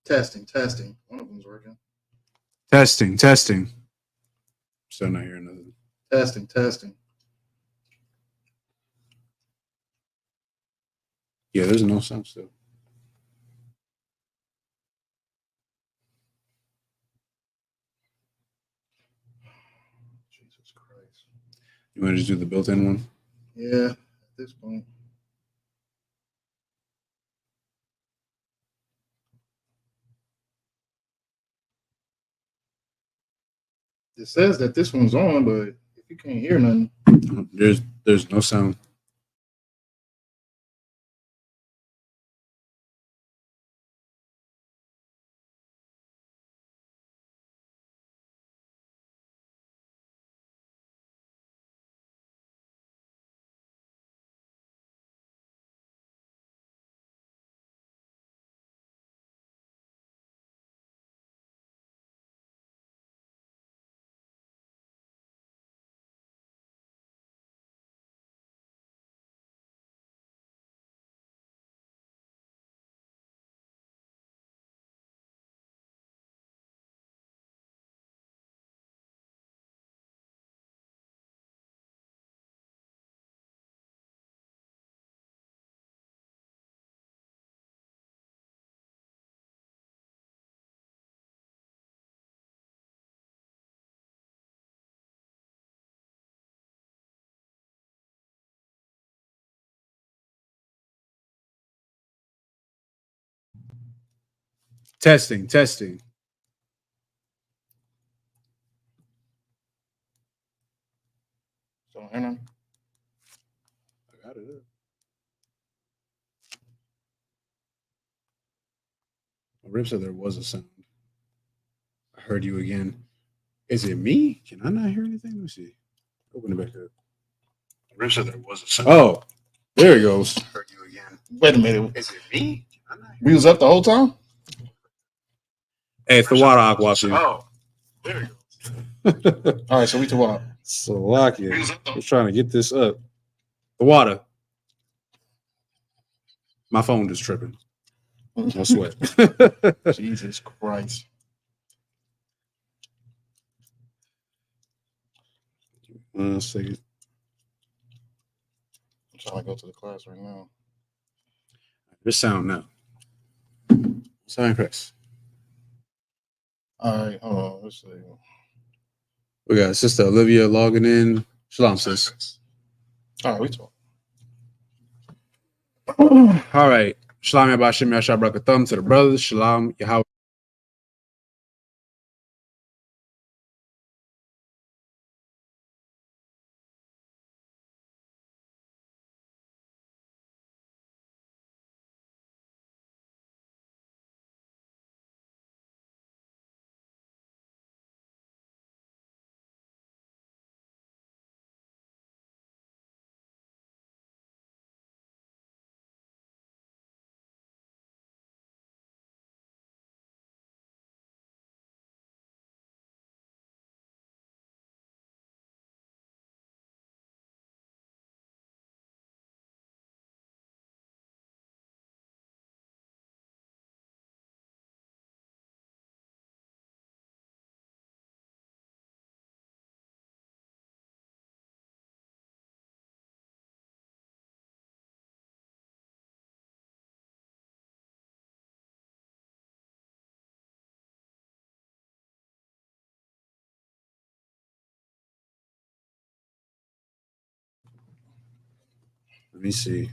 Testing, testing. One of them's working. Testing, testing. Still not hearing nothing. Testing, testing. Yeah, there's no sound still. Jesus Christ. You want to just do the built-in one? Yeah, at this point. It says that this one's on, but if you can't hear nothing, There's no sound. Testing, testing. so hang on. I got it up. Rip said there was a sound. I heard you again. Is it me? Can I not hear anything? Let me see. Open it back up. Rip said there was a sound. Oh, there it goes. I heard you again. Wait a minute. Is it me? Can I not hear We was up the whole time? Hey, it's the water aqua. Oh, there it goes. All right, so we to what? Slovakia. We're trying to get this up. The water. My phone just tripping. No sweat. Jesus Christ. One second. I'm trying to go to the class right now. This sound now. Sound press. All right, hold on. Let's see. We got Sister Olivia logging in. Shalom, sis. All right, we talk. All right. Shalom, Yabashim, Yashar, Brakathum to the brothers. Shalom, Yahweh. Let me see.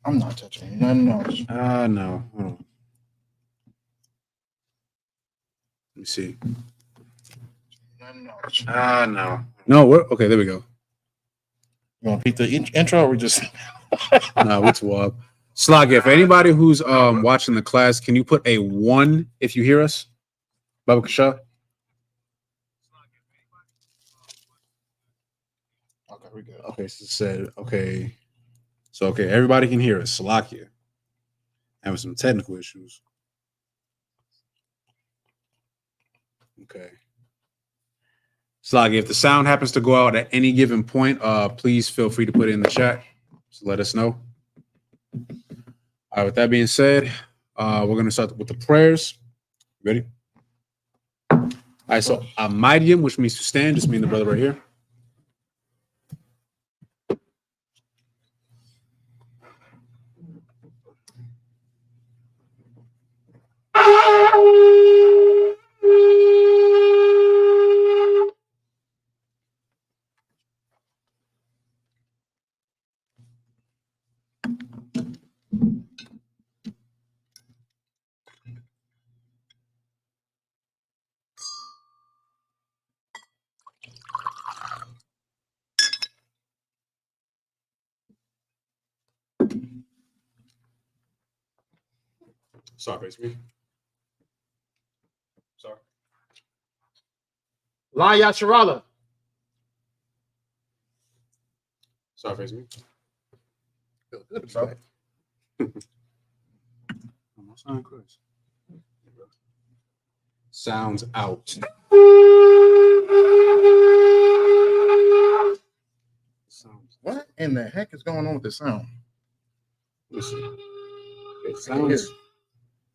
I'm not touching nothing else. No. Hold on. Let me see. Nothing else. No. No, we're okay. There we go. You want to repeat the intro or we just. No, it's wild. Slagia, if anybody who's watching the class, can you put a 1 if you hear us? Baba Kasha? Okay, we good. Okay, so it said, okay. So, okay, everybody can hear us. Salakia. Having some technical issues. Okay. Slagia, if the sound happens to go out at any given point, please feel free to put it in the chat So let us know. All right, with that being said, we're going to start with the prayers. Ready? All right, so Amidium, which means to stand, just me and the brother right here. Sorry, face me. Sorry. La Yasharala. Sorry, face me. Feel good about it. Sounds out. Sounds. What in the heck is going on with the sound? Listen. It sounds.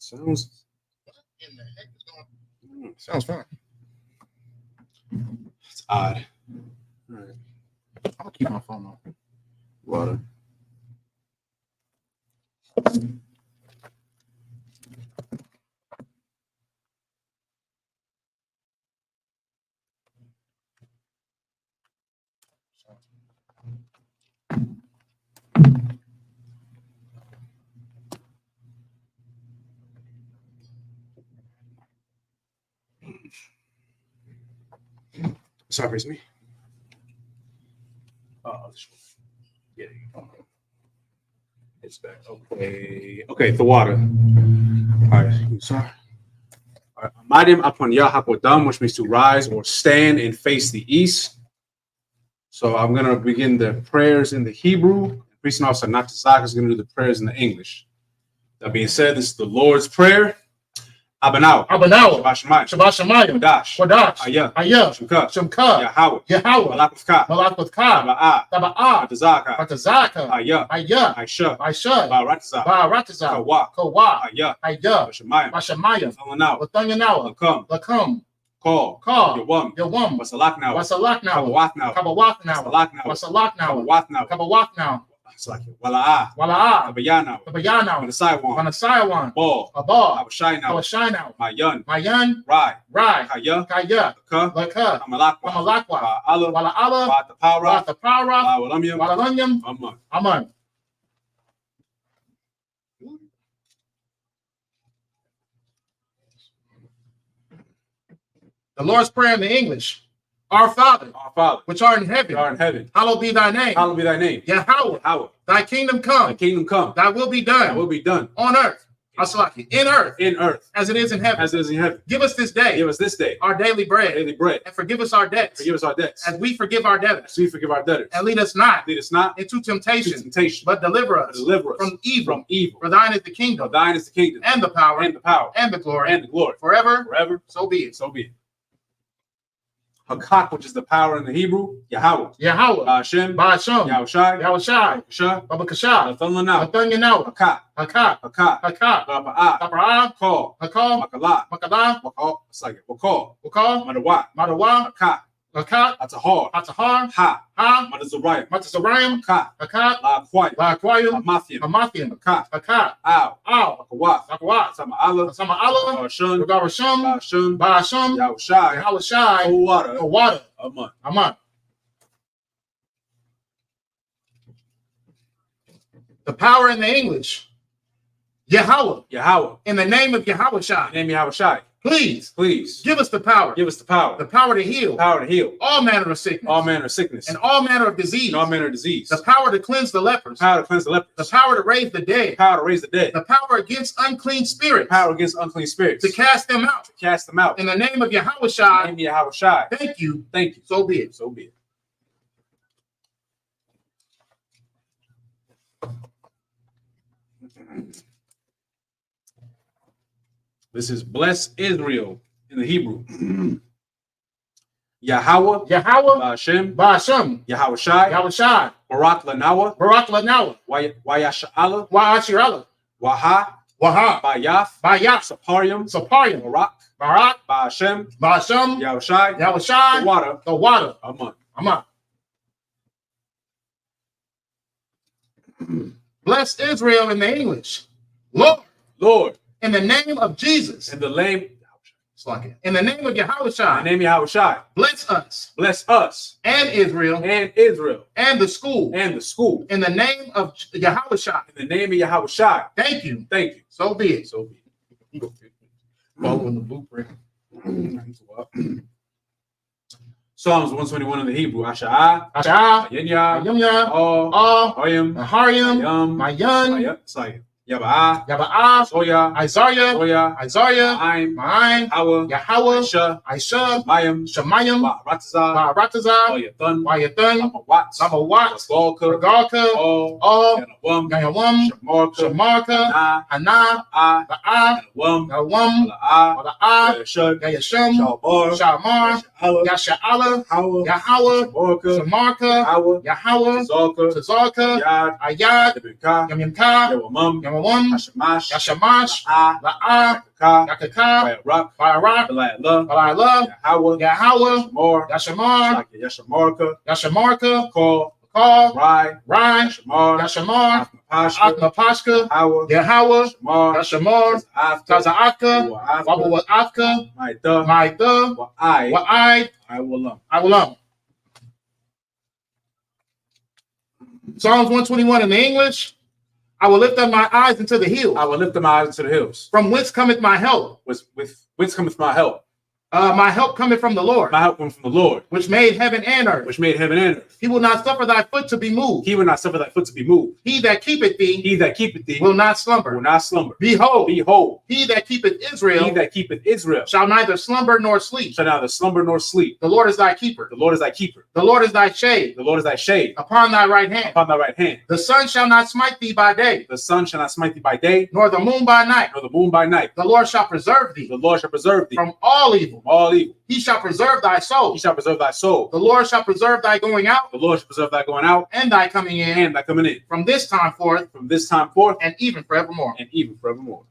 Sounds. What in the heck is going on? Sounds fine. It's odd. All right. I'll keep my phone on. Water. Sorry, face me. Oh, yeah. It's back. Okay. Okay, the water. All right. Sorry. All right. Amadim upon Yahakodam, which means to rise or stand and face the east. So I'm going to begin the prayers in the Hebrew. Priest and Officer Natazak is going to do the prayers in the English. That being said, this is the Lord's Prayer. Abanao. Abanao. Shabbat Shemayim. Shabbat Shemayim. Kodash. Kodash. Ayah. Ayah. Shemka. Shemka. Yahweh. Yahweh. Malak with Ka. Malak with Ka. Taba'ah. Taba'ah. Atazaka. Atazaka. Ayah. Ayah. Aisha. Aisha. Baratazak. Baratazak. Kawa. Kawa. Ayah. Ayah. Shemayim. Bashamayim. Thalanao. Lathanyanawa. Lakam. Lakam. Call. Call. Yawam. Yawam. Wasalaknao. Wasalaknawa. Kabawathnao. Kabawathnao. Wasalaknao. Wasalaknawa. Kabawathnao. Kabawathnao. Wala'ah. Wala'ah. Kabayanao. Kabayanao. Manasaiwan. Manasayawan. Ball. Abal. Abashainao. Awashainao. Mayan. Mayan. Rai. Rai. Kaya. Kaya. Ka. Laka. Amalakwa. Amalakwa. Allah. Wala'ala. Watapara. Watapara. Walamyam. Walalanyam. Aman. Aman. The Lord's Prayer in the English. Our Father, which art in heaven, hallowed be thy name. Hallowed be thy name. Yahweh, thy kingdom come. Thy kingdom come. Thy will be done. Thy will be done. On earth. In earth. In earth. As it is in heaven. As it is in heaven. Give us this day. Give us this day. Our daily bread. Daily bread. And forgive us our debts. Forgive us our debts. As we forgive our debtors. As we forgive our debtors. And lead us not. Lead us not into temptation. But deliver us. Deliver us from evil. From evil. For thine is the kingdom. For thine is the kingdom. And the power. And the power. And the glory. And the glory. Forever. Forever. So be it. So be it. Hakak, which is the power in the Hebrew, Yahweh. Yahweh. Ba'ashem. Ba'ashem. Yahushai. Yahushai. Shah. Babakashah. Lathanlanao. Lathanyanawa. Hakak. Hakak. Hakak. Hakak. Baba'ah. Taparah. Call. Hakal. Makala. Makala. Wakal. It's like it. Wakal. Wakal. Madawat. Madawa. Hakak. Hakak. Atahar. Atahar. Ha. Ha. Madazariah. Matasarayim. Hakak. Hakak. La Kwai. La'akwayim. Hamathian. Hamathian. Hakak. Hakak. Ow. Ow. Akawat. Sakawat. Sama'ala. Sama Allah. Ba'ashun. Regarasham. Ba'ashun. Ba'asham. Yahushai. Yahushai. Kowada. Kowada. Aman. Aman. The power in the English. Yahweh. Yahweh. In the name of Yahushai. Name Yahushai. Please. Please. Give us the power. Give us the power. The power to heal. Power to heal. All manner of sickness. All manner of sickness. And all manner of disease. And all manner of disease. The power to cleanse the lepers. Power to cleanse the lepers. The power to raise the dead. Power to raise the dead. The power against unclean spirits. Power against unclean spirits. To cast them out. To cast them out. In the name of Yahushai. Name Yahushai. Thank you. Thank you. So be it. So be it. This is bless Israel in the Hebrew. Yahweh. Yahweh. Ba'ashem. Ba'ashem. Yahushai. Yahushai. Barak Lanawa, Barak Lanawa, Wayasha'ala, Wa'ashirala, Waha, Waha, Bayath, Bayat, Saparium, Saparium, Barak, Barak, Ba'ashem, Ba'asham, Yahushai, Yahushai, Water, the water, Aman. Aman. Bless Israel in the English. Lord, Lord, in the name of Jesus. in the name, In the name of in the Yahushua, name of Yahushai, bless us bless us and Israel and Israel and the school. and the school. In the name of Yahushua. In the name of Yahushai, Thank you. thank you. So be it. So be it. Following the blueprint. Psalms 121 in the Hebrew. Asha'a, Asha, Ayenya, Ayumya, All, Hoyim, Ahariam, Mayam, Mayan, It's like Yaba'a, Yaba'a, Soya, Isaiah, Soya, Isaiah, Ma'im, Ma'im, Hawa, Yahweh, Aisha, Aisha, Mayim, Shemayim, Ba'aratazah, Ba'aratazah, Oyathan, Wayathan, Lamawat, Lamawat, Galka, Regalka, All, Yanawam, Shamarka, Shamarka, Na, Hana, Ba'a, Ba'a, Nawam, Nawam, Mala'a, Wala'ah, Yashud, Yasham, Shalmar, Shamar, Yasha'ala, Yasha'ala, Hawa, Yahweh, Shamarka, Shamarka, Hawa, Yahweh, Tazalka, Tazarka, Yad, Ayad, Yabinka, Yamimka, Yawamam, Yamawam, Hashamash, Yashamash, La'a, La'ah, Yakaka, Yakaka, Bayarak, Barak, Balayala, Balayla, Yahweh, Yahweh, Shamar, Yashamar, Yashamarka, Yashamarka, Call, Call, Rai, Rai, Yashamar, Yashamar, Atmapashka, Atmapashka, Yahweh, Yahweh, Shamar, Yashamar, After, Taza'aka, Wa'afka, Wabawa'afka, Maida, Maida, Wa'ai, Wa'ai, I will Awulam. Psalms 121 in the English. I will lift up my eyes into the hills. I will lift up my eyes into the hills. From whence cometh my help? With whence cometh my help? My help cometh from the Lord, My help comes from the Lord, which made heaven and earth. which made heaven and earth. He will not suffer thy foot to be moved. He will not suffer thy foot to be moved. He that keepeth thee He that keepeth thee will not slumber. will not slumber. Behold, Behold, he that keepeth Israel he that keepeth Israel shall neither slumber nor sleep. shall neither slumber nor sleep. The Lord is thy keeper. The Lord is thy keeper. The Lord is thy shade The Lord is thy shade upon thy right hand. upon thy right hand. The sun shall not smite thee by day, The sun shall not smite thee by day, nor the moon by night. nor the moon by night. The Lord shall preserve thee The Lord shall preserve thee from all evil. from all evil. He shall preserve thy soul. He shall preserve thy soul. The Lord shall preserve thy going out The Lord shall preserve thy going out and thy coming in and thy coming in from this time forth from this time forth and even forevermore. and even forevermore.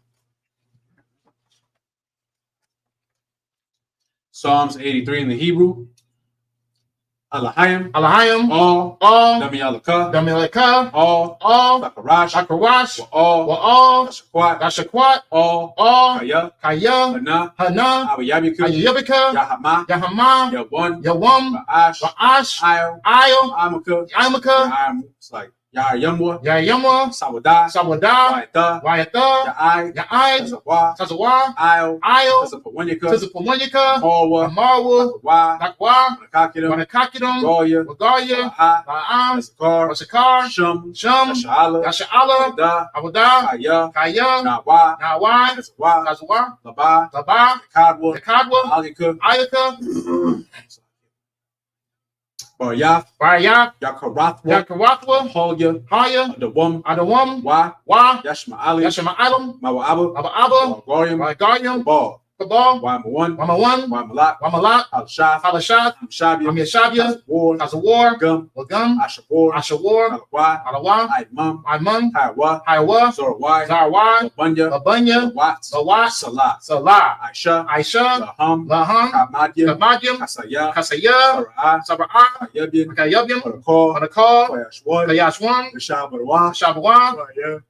Psalms 83 in the Hebrew. Alahayim, Alahayim, all, all, Damiyalaka, Damileka, all, all, Zakarash, Zakarash, all, all, Dashakwat, Dashakwat, all, all, Kaya, Kaya, Hana, Hana, Awayabiku, Ayubika, Yahama, Yahama, Yawon, Yawam, Ba'ash, Ba'ash, Io, Io, Amaka, Imaka, it's like Yayamwa, Yayama, Sawada, Sawada, Waita, Wayata, Ya'ai, Ya'ai, Tazawa, Tazawa, Io, Io, Tazapawanyaka, Tizapawanyaka, Marwa, Amarwa, Wa, Dakwa, Wanakakidam, Wanakakidum, Goya, Wagaya, Ba'a, Ba'am, Asakar, Wasakar, Shum, Shum, Yasha'ala, Yasha'ala, Abda, Abudah, Kaya, Kaya, Nawa, Nawai, Tazawa, Tazawa, Laba, Laba, Kadwa, Yakadwa, Alika, Ayaka, Baryaf, Baryak, Yakarathwa, Yakarathwa, Holya, Haya, Adawam, Adawam, Wa, Wa, Yashma Ali, Yashama Alam, Mawa'aba, Abba, Gorium, Wagayam, Kabal, Kabal, Wamawan, Wamawan, Wamalak, Wamalat, Al-Shaf, Halashat, Shabia, Amishabia, War, Hazawar, Gum, Wagum, Ashawar, Ashawar, Alawa, Alawa, Aimam, Imam, Haiwa, Haiwa, Zorawai, Zarwai, Labunya, Labunya, Lawat, Lawat, Salah, Salah, Aisha, Aisha, Laham, Laham, Kamadia, Kamadyam, Kasaya, Kasaya, Sara'ah, Sabra'ah, Ayabin, Kayabim, Parakor, Manakal, Koyashwan, Kayashwan, Rishabarwa, Shabawan,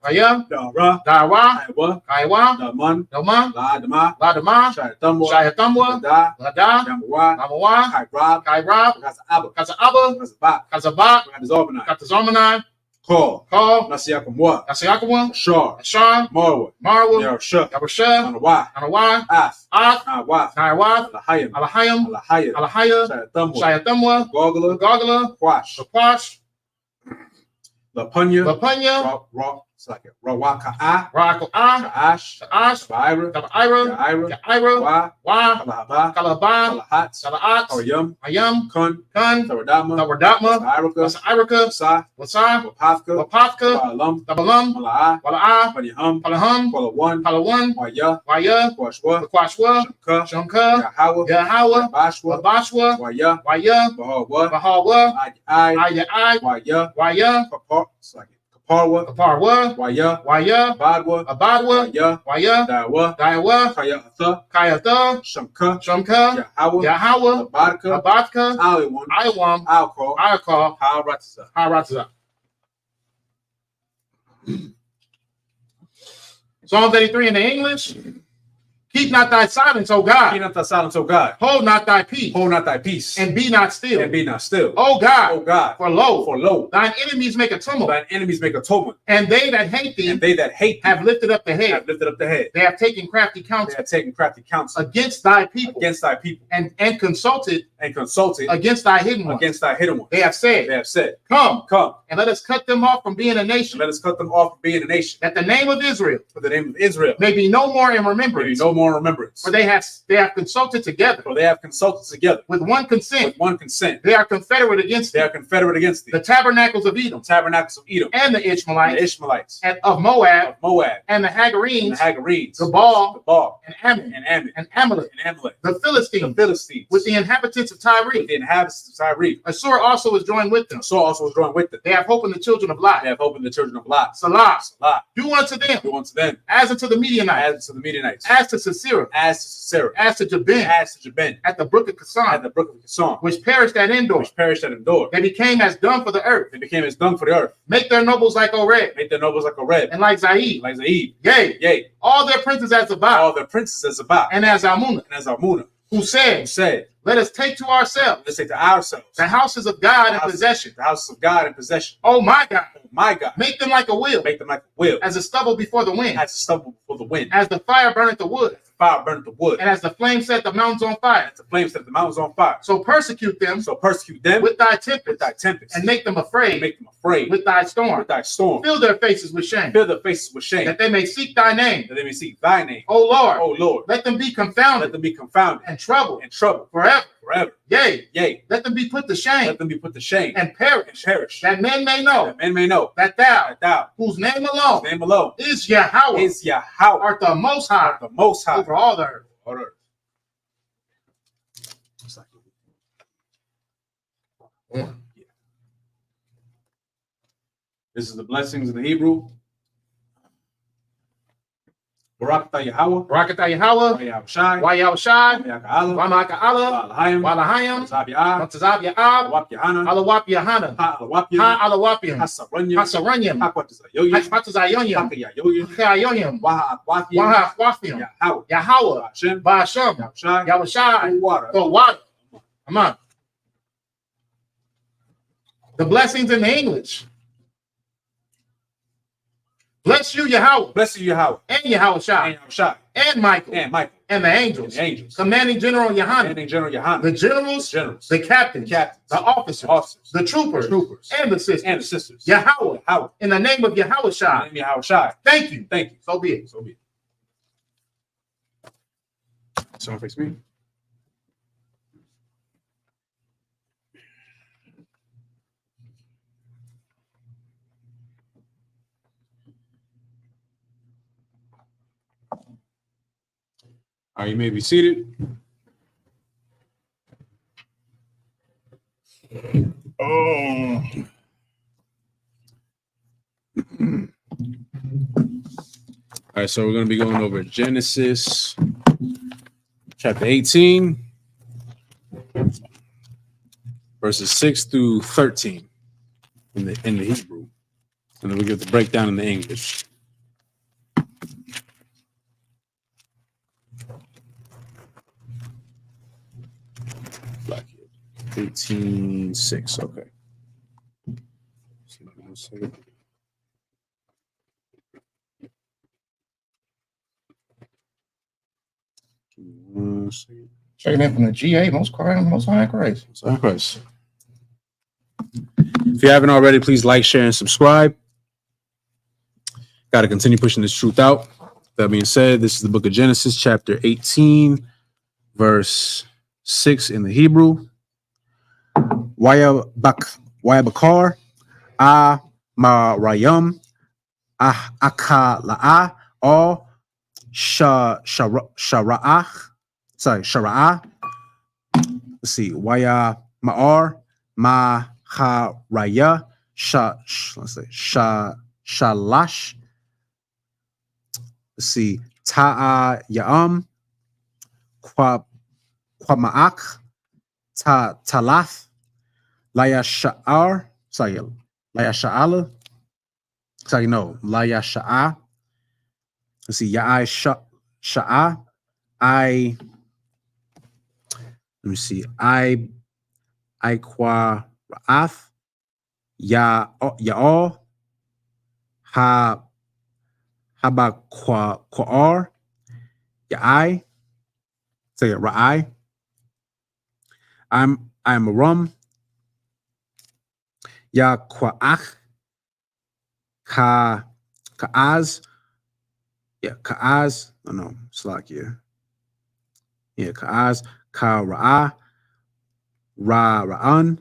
Ayam, Dara, Dawa, Aiwa, Kaiwa, Daman, Doma, Ladama, Ladama, Shayatamwa, Shayatamwa, Lada, Lada, Yamawa, Namawa, Kaibrab, Kairab, Kaza'aba, Kaza'aba, Kazabat, Kazabat, Kazorbanai, Katazarmanai, Call, Call, Nasiakamwa, Asayakawa, Ashar, Ashar, Marwa, Marwa, Yarashah, Yabasha, Anawa, Anawai, Ath, Ath, Nawath, Naiwath, Alahayim, Alahayam, Alahaya, Alahaya, Shayatamwa, Shayatamwa, Gogala, Gogala, Quash, Laquash, Lapunya, Lapunya, It's like Rawaka'a, Ra'aka'ah, Ka'ash, Ka'ash, Ba'ira, Kaba'ira, Ya'ira, Ya'ira, Wa, Wa, Kalahaba, Kalaba, Kalahat, Kala'at, Aryam, Ayam, Kun, Kun, Taradama, Tawadama, Sa'iraka, Sa'iraka, Sa, Wasa, Wapafka, Wapafka, Ba'alam, Tabalam, Mala'a, Wala'ah, Paliham, Palaham, Palawan, Palawan, Waya, Waya, Kwashwa, Kwashwa, Shamka, Shanka, Yahawa, Yahawa, Bashwa, Wabashwa, Waya, Waya, Bahawa, Bahawa, Ai, Ayai, Waya, Waya, It's like Kaparwa, Kaparwa, Waya, Waya, Badwa, Abadwa, Waya, Waya, Dawa, Daiwa, Kayatha, Kayatha, Shamka, Shamka, Yahawa, Yahawa, Abadka, Abadka, Aliwan, Iwam, Alcohol, Iakal, Haratza. Haratza. Psalms 83 in the English. Keep not thy silence, O Keep God. not thy silence, O God. Hold not thy peace. Hold not thy peace. And be not still. And be not still. O God. O God. For lo, Thine thine enemies make a tumult. thine enemies make a tumult. And they that hate thee And they that hate thee have lifted up the head. have lifted up the head. They have taken crafty They counsel have taken crafty counsel against thy people. against thy people. And consulted And consulted against thy hidden ones. against thy hidden ones. They have They said, have said, Come, Come, and let us cut them off from being a and nation, let us cut them off from being a nation. that the name of Israel For the name of Israel may be no more in may be remembrance. no more remembrance. For they have consulted together For they have consulted together with one consent. with one consent. They are confederate against They thee. are confederate against thee. The tabernacles of Edom, Tabernacles of Edom, and the and the Ishmaelites, Ishmaelites, and of Moab, of Moab, and the and the Hagarenes, Hagarenes, Gabal, Gabal, and Ammon, and Ammon, and Amalek, and Amalek, the the Philistines, Philistines, with the inhabitants of Tyre. with the inhabitants of Tyre. Assur also is joined with them. Saul also was joined with them. They have hope in the children of They Lot. have hope in the children of Lot. Salah, Salah, do unto them do unto them, as unto the Midianites, as to the Midianites, as to Sisera, as to Sisera, as to Jabin, as to Jabin, at the brook of at Kison, the brook of Kison, which perished at Endor. which perished at Endor. They became as dung for the earth. They became as dung for the earth. Make their nobles like Oreb, Make their nobles like a red, and like Zaid. like Zaid. Yea, Yea, all their princes as Zabah, all their princes as Zabah, and as Almunah, and as Armuna, who who said, said, Let us take to ourselves let's take to ourselves the houses of God in possession. the houses of God in possession. Oh my God, Oh my God, make them like a wheel, make them like a wheel, as a stubble before the wind, as a stubble before the wind, as the fire burneth the wood, fire burned the wood, and as the flame set the mountains on fire. as the flames set the mountains on fire. So persecute them So persecute them with thy with tempest, thy tempest, and make them and afraid make them afraid with thy storm. with thy storm. Fill their faces with shame, Fill their faces with shame, that they may seek thy name. that they may seek thy name. O Lord, O Lord, let them be let confounded them be confounded and troubled and troubled forever. forever. Yea, Yea, let them be put to shame let them be put to shame and perish, and perish, that men may know that men may know that thou, that thou, whose name alone his name alone, is Yahweh, is Yahweh, art the most high art the most high over all the earth. on earth. It's like- Yeah. This is the blessings in the Hebrew. Barak Yahweh, Barakatah Yahweh, Yahweh Shai, Wayahushai, Yahweh Wamaka'ala, Alahayim, Walahayim, Zabiyah, Matazab Ya'ab, Alawap Yahana, Alawap Yahana, Ha Alawapim, Ha Alawapium, Hasaranyim, Hasaranyim, Hakwatazayoyim, Hashpatazayonim, Hakayayoyim, Hayonim, Waha Akwafim, Waha Wafium, Yahweh, Yahweh, Hashem, Basham, Shai, Yahushai, water. the water. Come on. The blessings in the English. Bless you, Yahweh, Bless you, Yahweh, and Yahushai, and Yahweh, and Michael, and Michael, and the angels. and the angels, Commanding General Yohanan, commanding General Yahana, the generals, generals, the captains, captains, the officers, officers, the troopers, troopers, and the sisters. and the sisters. Yahweh, Yahweh, in the name of Yahushai, and Yahweh Shai. thank you. Thank you. So be it. So be it. Someone face me. All right, you may be seated. Oh. All right, so we're going to be going over Genesis chapter 18, verses 6 through 13 in the Hebrew. And then we get the breakdown in the English. Black 18:6. Okay. Checking in from the GA, most high Christ. Sorry, Christ. If you haven't already, please like, share, and subscribe. Got to continue pushing this truth out. That being said, this is the book of Genesis, chapter 18, verse 6 in the Hebrew. Waya bakar ma rayam akala'a or shara'ah. Sorry, shara'ah. Let's see. Waya ma'ar ma haraya shalash. Let's see. Ta'a ya'am kwama'ak talath laya sha'ar. Sorry, laya sha'ala. Sorry, no. Laya sha'a. Let's see. Ya'ai sha'a. Let me see. I qua ra'ath. Ya'al. Haba qua'ar. Ya'ai. Say it, ra'ai. I'm a rum. Ya qua'ach. Ka'az. Yeah, ka'az. Oh no, Slakia. Yeah, ka'az. Ka ra'an.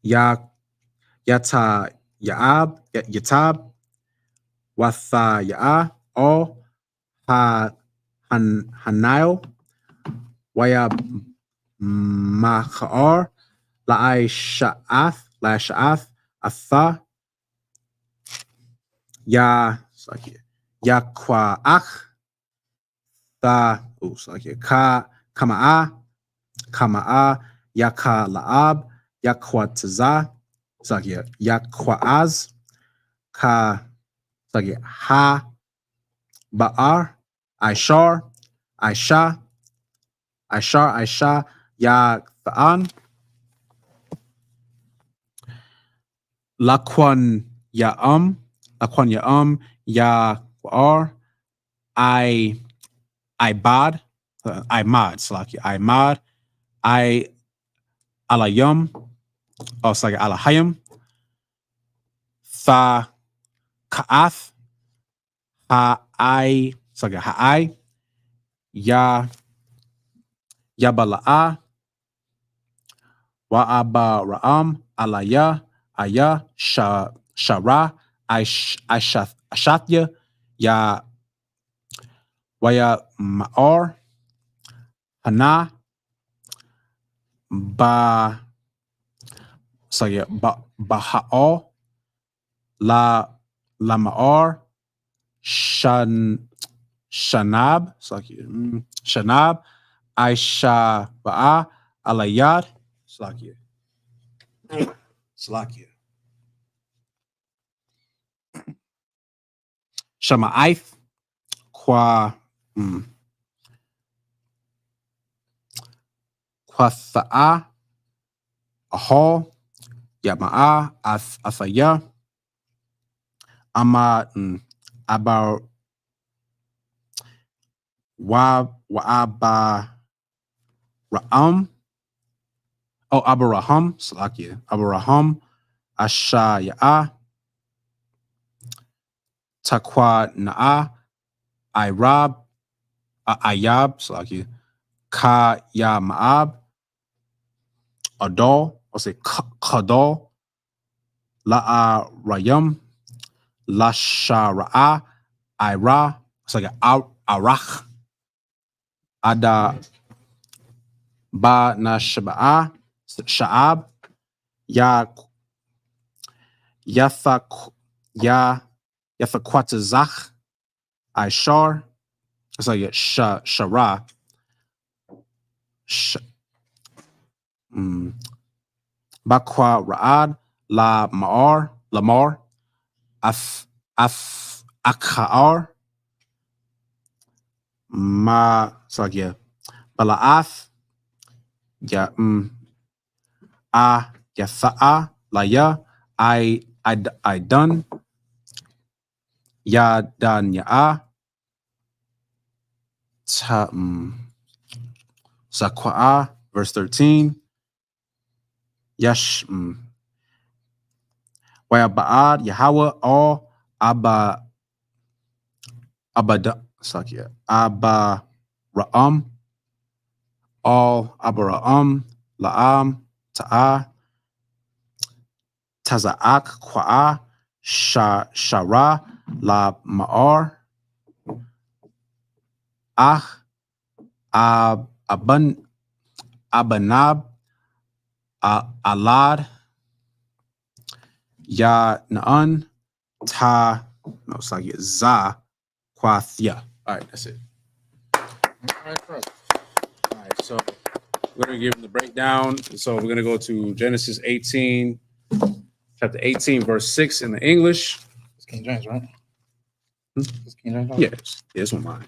Yata yatab. Watha ya'a. O hanail. Waya ma'ar. La'ai sha'ath. Atha. Slakia. Ya qua'ach. Kama'a, Yaka La'ab, Yakwataza, Yakwaz, Ha Ba'ar, Aishar, Aisha, Yatha'an, Lakwan Ya'am, Ya'ar, Ibad, Imad, Imad, Alayum, Alahayim, Tha Ka'ath, Ha'ai, Yabala'a, Wa'aba Ra'am, Alaya, Aya, Shara, Ashathya, Ya Waya Ma'ar, Hana, Baha'al, Lama'ar, Shanab, Aisha Ba'a, Alayad, Slakia. Shama'aith, Kwatha'a, Ahal, Yama'a, Athaya, Abar Wa'aba Ra'am, Abaraham, Salakia, Abaraham, Asha Ya'a, Taqwa Na'a, Ayab, Salakia, Ka Ya Ma'ab, Adal, I'll say Kadal, La'a Rayam, Lashara'a, Ira, it's like Arach, Ada Ba Nashaba'a, Sha'ab, Yathaquatazach, Ishar, it's like Shara, Bakwa Ra'ad, Lamar, Akhar, Bala'ath, Yatha'a, Laya, I done, Yadan Ya'a, Zakwa'a, verse 13. Yash Waya Ba'ad, Yahweh, all Abba Abada Sakia Abara'am Al Abara'am La'am Ta'a Taza'ak Kwa'a Shara La Ma'ar Ah Aban Abanab Alad Ya Na'an Ta no it's like Za Kwathia. All right, that's it. All right, so we're gonna give them the breakdown. So we're gonna go to Genesis 18, chapter 18, verse 6 in the English. It's King James, right? It's King James. Right? Yes, this one mine.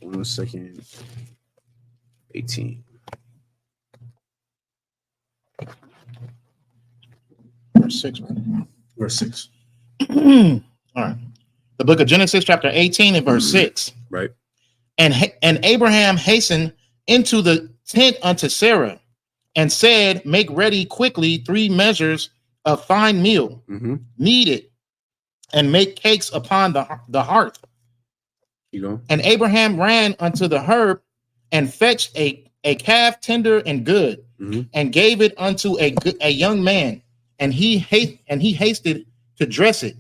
One second. 18. Verse 6, right? Verse 6. All right. The book of Genesis, chapter 18 and verse 6. Right. And Abraham hastened into the tent unto Sarah and said, make ready quickly 3 measures of fine meal, knead it, and make cakes upon the hearth. You go. And Abraham ran unto the herb and fetched a calf tender and good, and gave it unto a young man, and he hasted to dress it.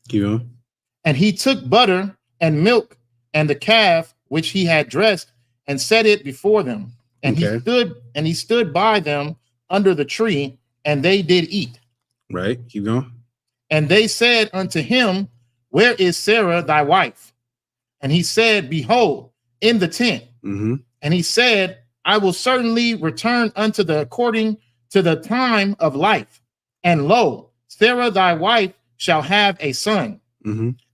You go. And he took butter and milk and the calf which he had dressed and set it before them. And he stood by them under the tree, and they did eat. Right. Keep going. And they said unto him, where is Sarah thy wife? And he said, behold, in the tent. And he said, I will certainly return unto the according to the time of life. And lo, Sarah thy wife shall have a son.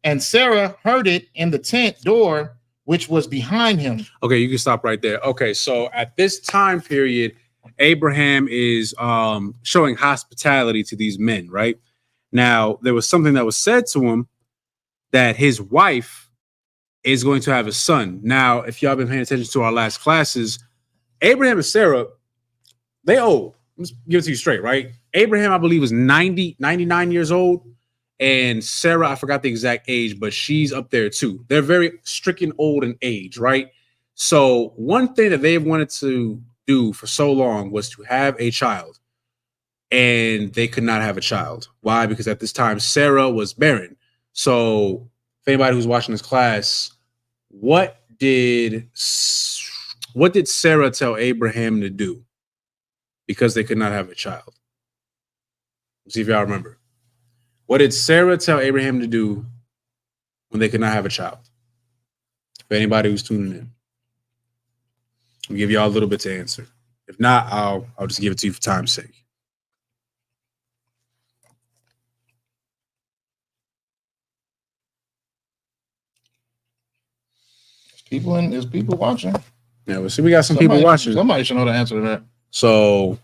And Sarah heard it in the tent door, which was behind him. Okay, you can stop right there. Okay, so at this time period, Abraham is showing hospitality to these men, right? Now, there was something that was said to him that his wife is going to have a son. Now, if y'all been paying attention to our last classes, Abraham and Sarah, they old. Let's give it to you straight, right? Abraham, I believe, was 99 years old. And Sarah, I forgot the exact age, but she's up there too. They're very stricken old in age, right? So one thing that they wanted to do for so long was to have a child. And they could not have a child. Why? Because at this time, Sarah was barren. So if anybody who's watching this class, what did Sarah tell Abraham to do? Because they could not have a child. Let's see if y'all remember. What did Sarah tell Abraham to do when they could not have a child? For anybody who's tuning in, I'll give y'all a little bit to answer. If not, I'll just give it to you for time's sake. There's people watching. Yeah, well, see, we got some people watching. Somebody should know the answer to that. So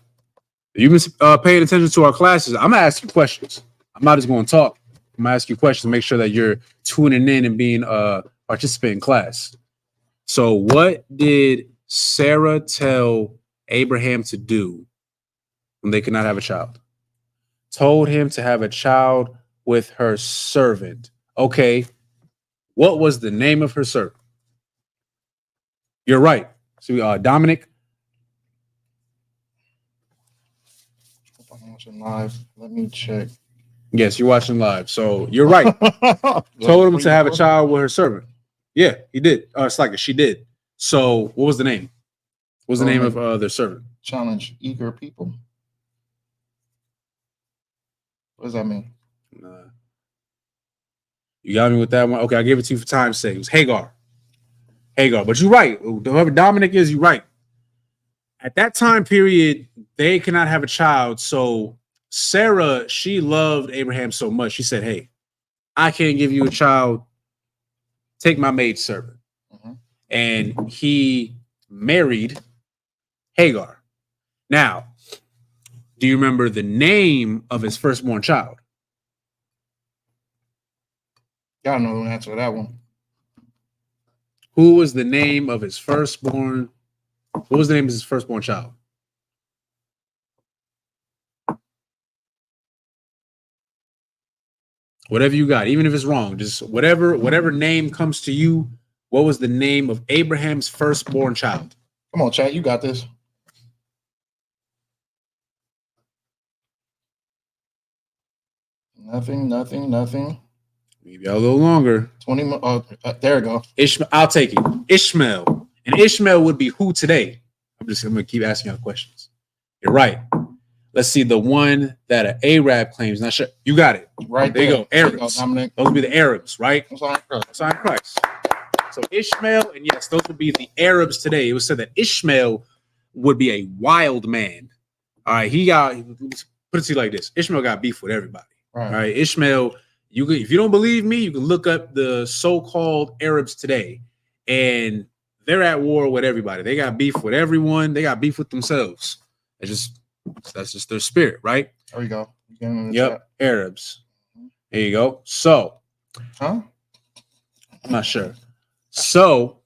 you've been paying attention to our classes. I'm gonna ask you questions. I'm not just going to talk. I'm going to ask you questions to make sure that you're tuning in and being a participant in class. So what did Sarah tell Abraham to do when they could not have a child? Told him to have a child with her servant. Okay. What was the name of her servant? You're right. So Dominic. I'm watching live. Let me check. Yes, you're watching live. So you're right. Told him to have a child with her servant. Yeah, he did. It's like she did. So what was the name? What was the name of their servant? Challenge eager people. What does that mean? You got me with that one. Okay, I gave it to you for time's sake. It was Hagar. But you're right. Whoever Dominic is, you're right. At that time period, they cannot have a child. So Sarah, she loved Abraham so much. She said, hey, I can't give you a child. Take my maidservant. And he married Hagar. Now, do you remember the name of his firstborn child? Y'all know the answer to that one. Who was the name of his firstborn? What was the name of his firstborn child? Whatever you got, even if it's wrong, just whatever name comes to you. What was the name of Abraham's firstborn child? Come on, chat. You got this. Nothing. Maybe a little longer. 20. There we go. Ishmael. I'll take it. Ishmael. And Ishmael would be who today? I'm going to keep asking y'all questions. You're right. Let's see the one that an Arab claims. Not sure. You got it. Right there. You go. Arabs. Those would be the Arabs, right? Sign Christ. So Ishmael, and yes, those would be the Arabs today. It was said that Ishmael would be a wild man. All right, put it to you like this: Ishmael got beef with everybody. Right. All right, Ishmael. If you don't believe me, you can look up the so-called Arabs today, and they're at war with everybody. They got beef with everyone. They got beef with themselves. That's just their spirit, right? There we go. Yep, chat. Arabs. There you go. So, I'm not sure. So,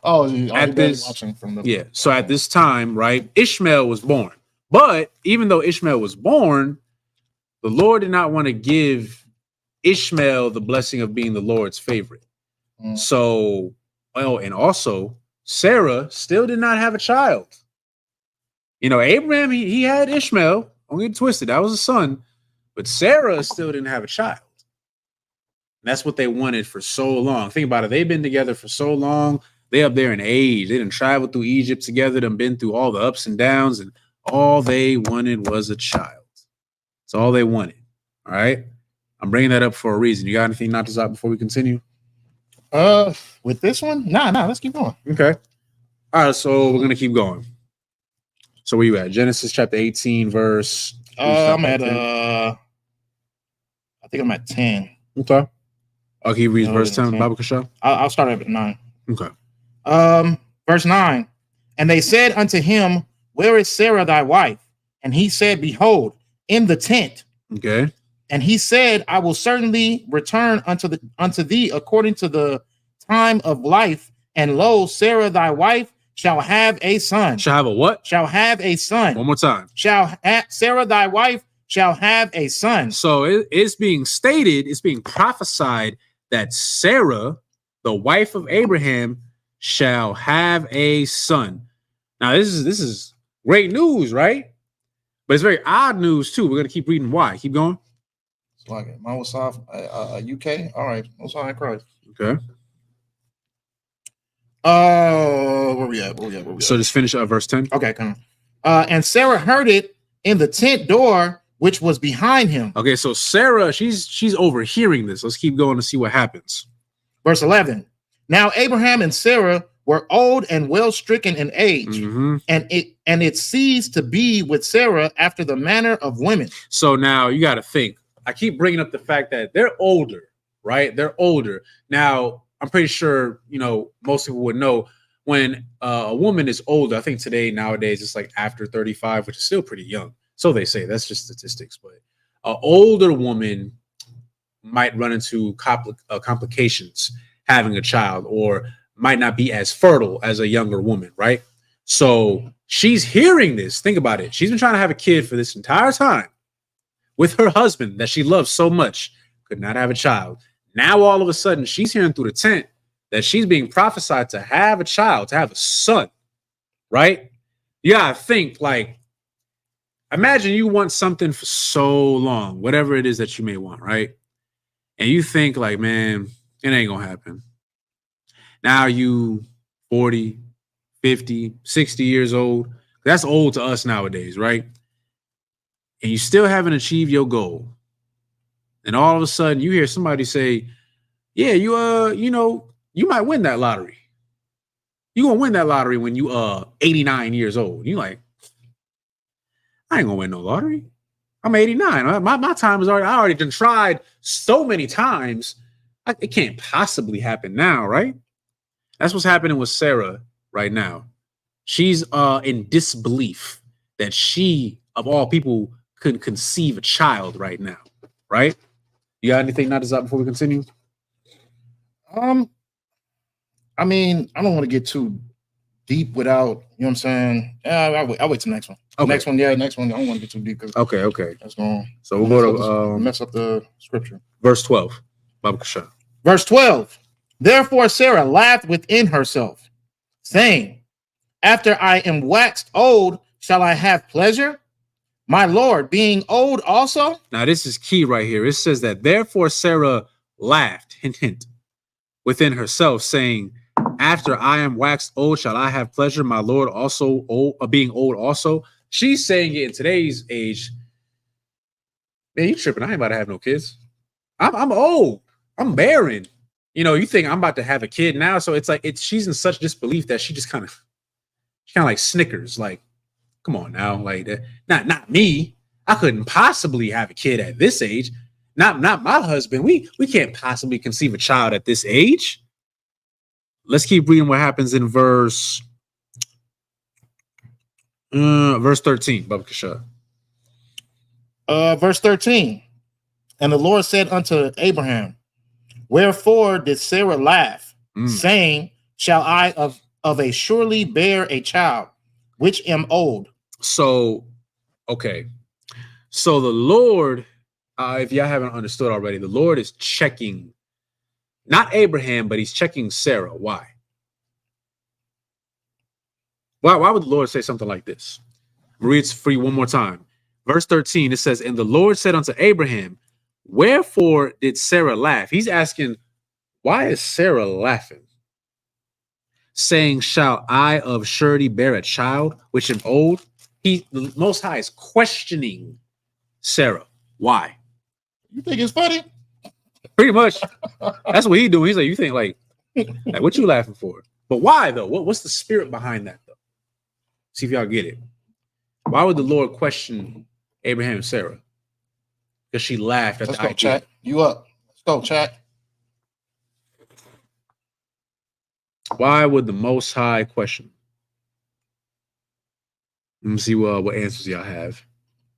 at this time, right, Ishmael was born. But even though Ishmael was born, the Lord did not want to give Ishmael the blessing of being the Lord's favorite. So, and also Sarah still did not have a child. Abraham, he had Ishmael. Don't get twisted. That was a son. But Sarah still didn't have a child. And that's what they wanted for so long. Think about it. They've been together for so long. They up there in age. They didn't travel through Egypt together. They've been through all the ups and downs. And all they wanted was a child. That's all they wanted. All right. I'm bringing that up for a reason. You got anything not to stop before we continue? With this one? Nah, let's keep going. Okay. All right. So we're going to keep going. So where you at? Genesis chapter 18, verse. I'm at, I think I'm at 10. Okay. Okay, you read verse 10 of the Bible, Kasha? I'll start at 9. Okay. Verse 9. And they said unto him, where is Sarah thy wife? And he said, behold, in the tent. Okay. And he said, I will certainly return unto thee according to the time of life. And lo, Sarah thy wife shall have a son. Shall have a what? Shall have a son. One more time. Sarah thy wife shall have a son. So it's being stated, it's being prophesied that Sarah, the wife of Abraham, shall have a son. Now, this is great news, right? But it's very odd news too. We're gonna keep reading why. Keep going. It's like it. Microsoft, UK. All right. Most High Christ. Okay. Where we at? So just finish up verse 10. Okay, come on. And Sarah heard it in the tent door, which was behind him. Okay, so Sarah, she's overhearing this. Let's keep going to see what happens. Verse 11. Now Abraham and Sarah were old and well stricken in age, and it ceased to be with Sarah after the manner of women. So now you got to think. I keep bringing up the fact that they're older, right? They're older. Now, I'm pretty sure, most people would know when a woman is older. I think nowadays, it's like after 35, which is still pretty young. So they say, that's just statistics. But an older woman might run into complications having a child, or might not be as fertile as a younger woman, right? So she's hearing this. Think about it. She's been trying to have a kid for this entire time with her husband that she loves so much, could not have a child. Now, all of a sudden, she's hearing through the tent that she's being prophesied to have a child, to have a son, right? You gotta think, like, imagine you want something for so long, whatever it is that you may want, right? And you think, like, man, it ain't gonna happen. Now you 40, 50, 60 years old. That's old to us nowadays, right? And you still haven't achieved your goal. And all of a sudden you hear somebody say, yeah, you might win that lottery. You're gonna win that lottery when you 89 years old. You like, I ain't gonna win no lottery. I'm 89. My time is already, I already done tried so many times. It can't possibly happen now, right? That's what's happening with Sarah right now. She's in disbelief that she, of all people, could conceive a child right now, right? You got anything not to stop before we continue? I mean, I don't want to get too deep without, you know what I'm saying? I'll wait till the next one. Okay. Next one, next one. I don't want to get too deep. Okay. That's going. So we'll go to mess up the scripture. Verse 12. Verse 12. Therefore Sarah laughed within herself, saying, after I am waxed old, shall I have pleasure? My Lord, being old also? Now, this is key right here. It says that therefore Sarah laughed, hint, within herself, saying, after I am waxed old, shall I have pleasure? My Lord also old, being old also. She's saying it in today's age. Man, you tripping. I ain't about to have no kids. I'm old. I'm barren. You think I'm about to have a kid now. So it's like she's in such disbelief that she just kind of like snickers. Like, come on now. Like, not me. I couldn't possibly have a kid at this age. Not my husband. We can't possibly conceive a child at this age. Let's keep reading what happens in verse 13. Baba Kasha. Verse 13. And the Lord said unto Abraham, wherefore did Sarah laugh, saying, shall I of a surely bear a child, which am old? So, okay. So the Lord, if y'all haven't understood already, the Lord is checking, not Abraham, but he's checking Sarah. Why? Why would the Lord say something like this? Read it for you one more time. Verse 13, it says, and the Lord said unto Abraham, wherefore did Sarah laugh? He's asking, why is Sarah laughing? Saying, shall I of surety bear a child, which am old? The Most High is questioning Sarah. Why? You think it's funny? Pretty much. That's what he's doing. He's like, you think like what you laughing for? But why though? What's the spirit behind that though? See if y'all get it. Why would the Lord question Abraham and Sarah? Because she laughed at the idea. Chat. You up? Let's go, chat. Why would the Most High question? Let me see what answers y'all have.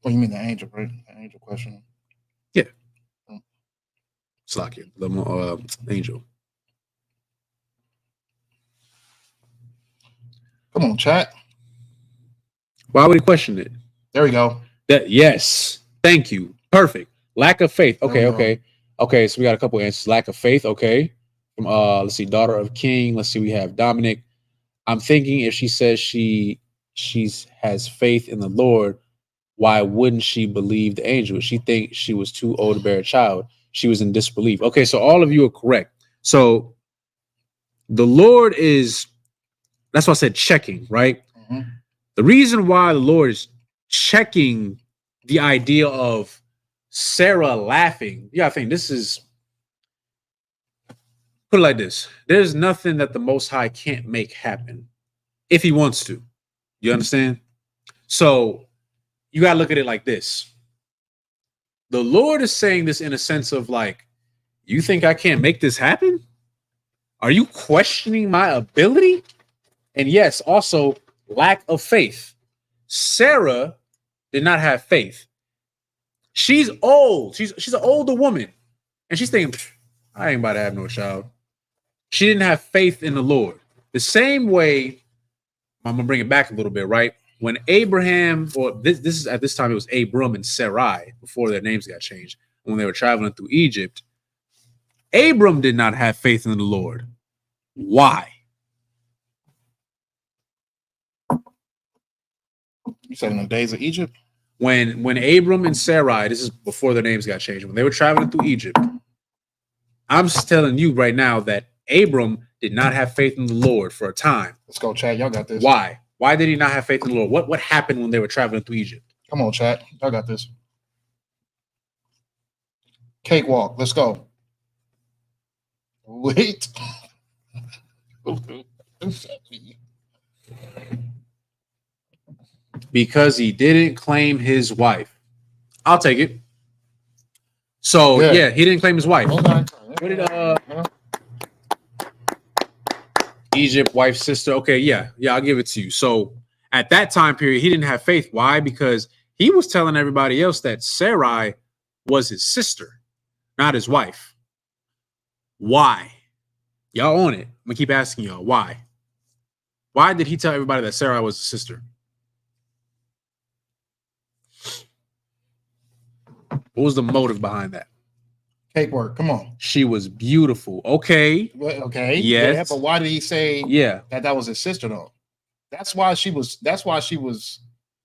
What you mean the angel, right? The angel question. Yeah. Slakia, the angel. Come on, chat. Why would he question it? There we go. Yes. Thank you. Perfect. Lack of faith. Okay. So we got a couple answers. Lack of faith. Okay. From let's see, daughter of king. Let's see, we have Dominic. I'm thinking if she says she has faith in the Lord, why wouldn't she believe the angel? She thinks she was too old to bear a child. She was in disbelief. Okay, so all of you are correct. So the Lord is, that's why I said checking, right? Mm-hmm. The reason why the Lord is checking the idea of Sarah laughing, I think this is, put it like this. There's nothing that the Most High can't make happen if he wants to. You understand? So you got to look at it like this. The Lord is saying this in a sense of like, you think I can't make this happen? Are you questioning my ability? And yes, also lack of faith. Sarah did not have faith. She's old. She's an older woman. And she's thinking, I ain't about to have no child. She didn't have faith in the Lord. The same way, I'm going to bring it back a little bit, right? When Abraham, or this is at this time, it was Abram and Sarai before their names got changed. When they were traveling through Egypt, Abram did not have faith in the Lord. Why? You said in the days of Egypt? When Abram and Sarai, this is before their names got changed, when they were traveling through Egypt, I'm just telling you right now that Abram did not have faith in the Lord for a time. Let's go, chat. Y'all got this. Why? Why did he not have faith in the Lord? What happened when they were traveling through Egypt? Come on, chat. Y'all got this. Cakewalk. Let's go. Wait. Because he didn't claim his wife. I'll take it. So, yeah, he didn't claim his wife. What did Egypt, wife, sister. Okay, yeah, I'll give it to you. So at that time period, he didn't have faith. Why? Because he was telling everybody else that Sarai was his sister, not his wife. Why? Y'all own it. I'm gonna keep asking y'all why. Why did he tell everybody that Sarai was his sister? What was the motive behind that? Cake work. Come on. She was beautiful. Okay. Okay. Yes. Yeah, but why did he say that was his sister though? That's why she was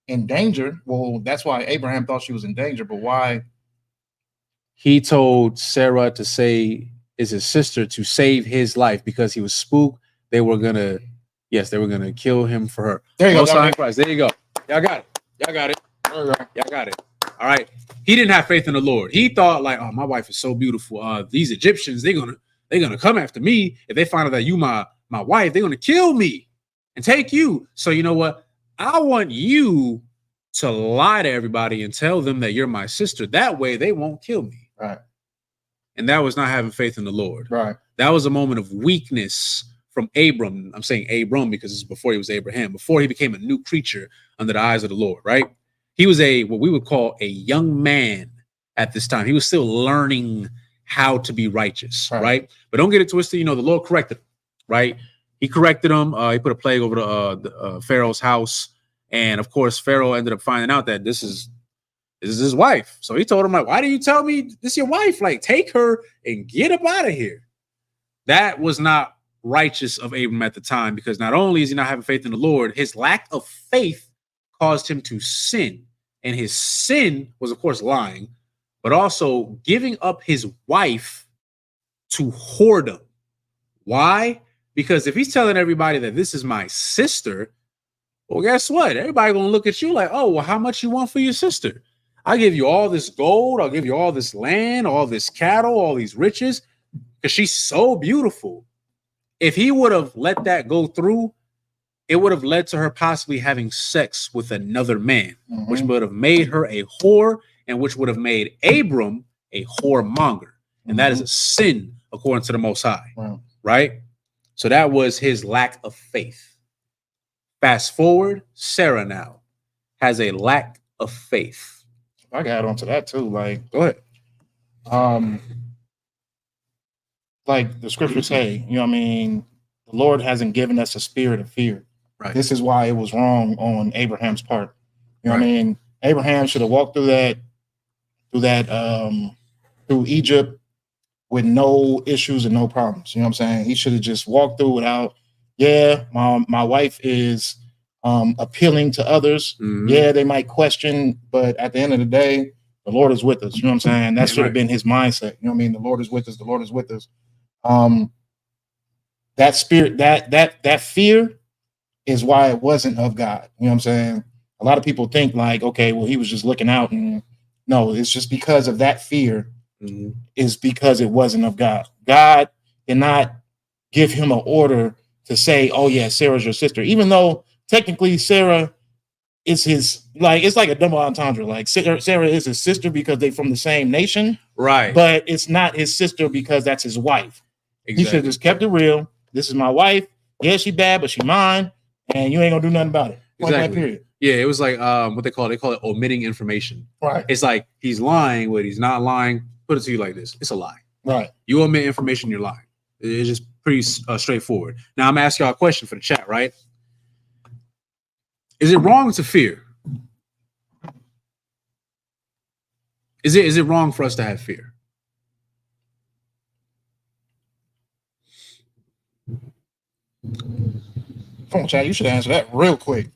in danger. Well, that's why Abraham thought she was in danger, but why? He told Sarah to say is his sister to save his life because he was spooked. They were gonna kill him for her. There you go. Christ. There you go. Y'all got it. Y'all got it. All right. He didn't have faith in the Lord. He thought like, oh, my wife is so beautiful. These Egyptians, they're gonna come after me. If they find out that you my wife, they're gonna kill me and take you. So you know what? I want you to lie to everybody and tell them that you're my sister. That way they won't kill me. Right. And that was not having faith in the Lord. Right. That was a moment of weakness from Abram. I'm saying Abram because it's before he was Abraham, before he became a new creature under the eyes of the Lord, right? He was what we would call a young man at this time. He was still learning how to be righteous, right? But don't get it twisted. The Lord corrected him, right? He corrected him. He put a plague over the Pharaoh's house. And of course, Pharaoh ended up finding out that this is his wife. So he told him, like, why do you tell me this is your wife? Like, take her and get up out of here. That was not righteous of Abram at the time, because not only is he not having faith in the Lord, his lack of faith caused him to sin. And his sin was, of course, lying, but also giving up his wife to whoredom. Why? Because if he's telling everybody that this is my sister, well, guess what? Everybody gonna look at you like, oh, well, how much you want for your sister? I'll give you all this gold. I'll give you all this land, all this cattle, all these riches, because she's so beautiful. If he would have let that go through, it would have led to her possibly having sex with another man, which would have made her a whore and which would have made Abram a whoremonger. And that is a sin according to the Most High, right? So that was his lack of faith. Fast forward, Sarah now has a lack of faith. I got onto that too. Like, go ahead. Like the scriptures say, the Lord hasn't given us a spirit of fear. Right. This is why it was wrong on Abraham's part. Abraham should have walked through Egypt with no issues and no problems. You know what I'm saying? He should have just walked through without, my wife is appealing to others. Yeah, they might question, but at the end of the day, the Lord is with us. You know what I'm saying? That should have been his mindset. You know what I mean? The Lord is with us. The Lord is with us. That spirit, that fear is why it wasn't of God. You know what I'm saying? A lot of people think like, okay, well, he was just looking out. And no, it's just because of that fear is because it wasn't of God. God did not give him an order to say, oh yeah, Sarah's your sister, even though technically Sarah is his, like, it's like a double entendre. Like Sarah is his sister because they're from the same nation. Right. But it's not his sister because that's his wife. Exactly. He should have just kept it real. This is my wife. Yeah, she bad, but she mine. And you ain't gonna do nothing about it. Exactly. Period. Yeah, it was like what they call it omitting information. Right. It's like he's lying, but he's not lying. Put it to you like this: it's a lie. Right. You omit information, you're lying. It's just pretty straightforward. Now I'm asking y'all a question for the chat, right? Is it wrong to fear? Is it wrong for us to have fear? Come on, Chad. You should answer that real quick.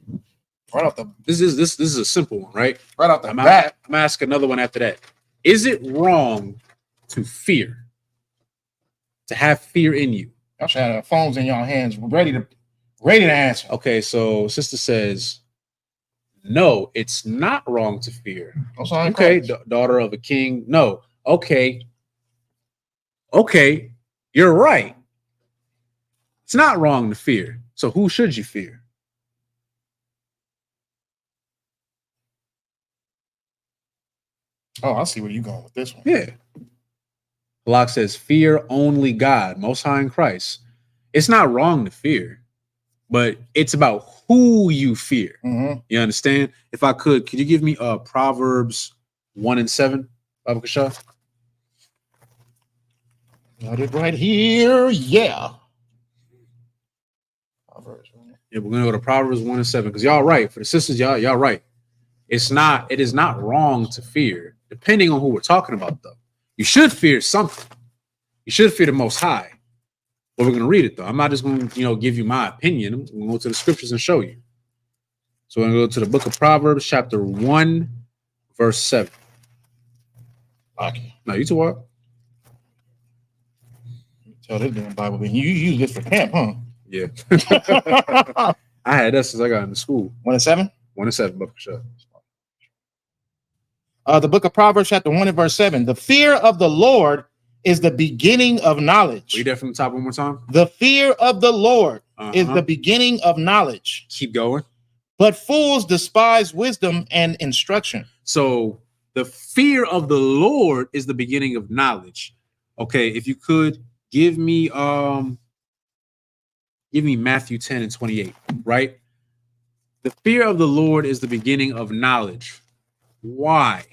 Right off the. This is a simple one, right? Right off the bat. I'm asking another one after that. Is it wrong to fear? To have fear in you? Y'all should have phones in y'all hands, ready to answer. Okay, so sister says, no, it's not wrong to fear. Okay, daughter of a king. No. Okay, you're right. It's not wrong to fear. So who should you fear? Oh, I see where you're going with this one. Yeah. Locke says, fear only God, Most High in Christ. It's not wrong to fear, but it's about who you fear. You understand? If I could you give me Proverbs 1:7, Baba Kasha? Got it right here. Yeah. Proverbs, right? Yeah, we're gonna go to Proverbs 1:7 because y'all right. For the sisters, y'all right. It is not wrong to fear. depending on who we're talking about, though. You should fear something. You should fear the Most High. But we're going to read it, though. I'm not just going to, give you my opinion. I'm going to go to the scriptures and show you. So we're going to go to the book of Proverbs, chapter 1, verse 7. Okay. No, you two what? Tell this damn Bible. You use this for camp, huh? Yeah. I had that since I got into school. 1:7? 1:7, but for sure. The book of Proverbs, chapter 1 and verse 7. The fear of the Lord is the beginning of knowledge. Read that from the top one more time. The fear of the Lord is the beginning of knowledge. Keep going. But fools despise wisdom and instruction. So the fear of the Lord is the beginning of knowledge. Okay, if you could give me Matthew 10 and 28, right? The fear of the Lord is the beginning of knowledge. Why?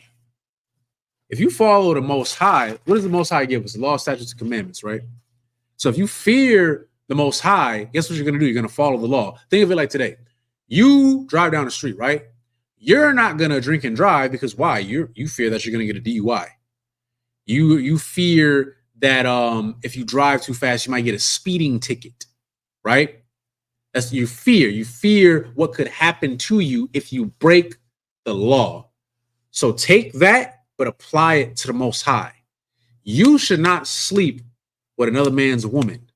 If you follow the Most High, what does the Most High give us? The law, statutes, and commandments, right? So if you fear the Most High, guess what you're going to do? You're going to follow the law. Think of it like today. You drive down the street, right? You're not going to drink and drive because why? You fear that you're going to get a DUI. You fear that if you drive too fast, you might get a speeding ticket, right? That's your fear. You fear what could happen to you if you break the law. So take that, but apply it to the Most High. You should not sleep with another man's woman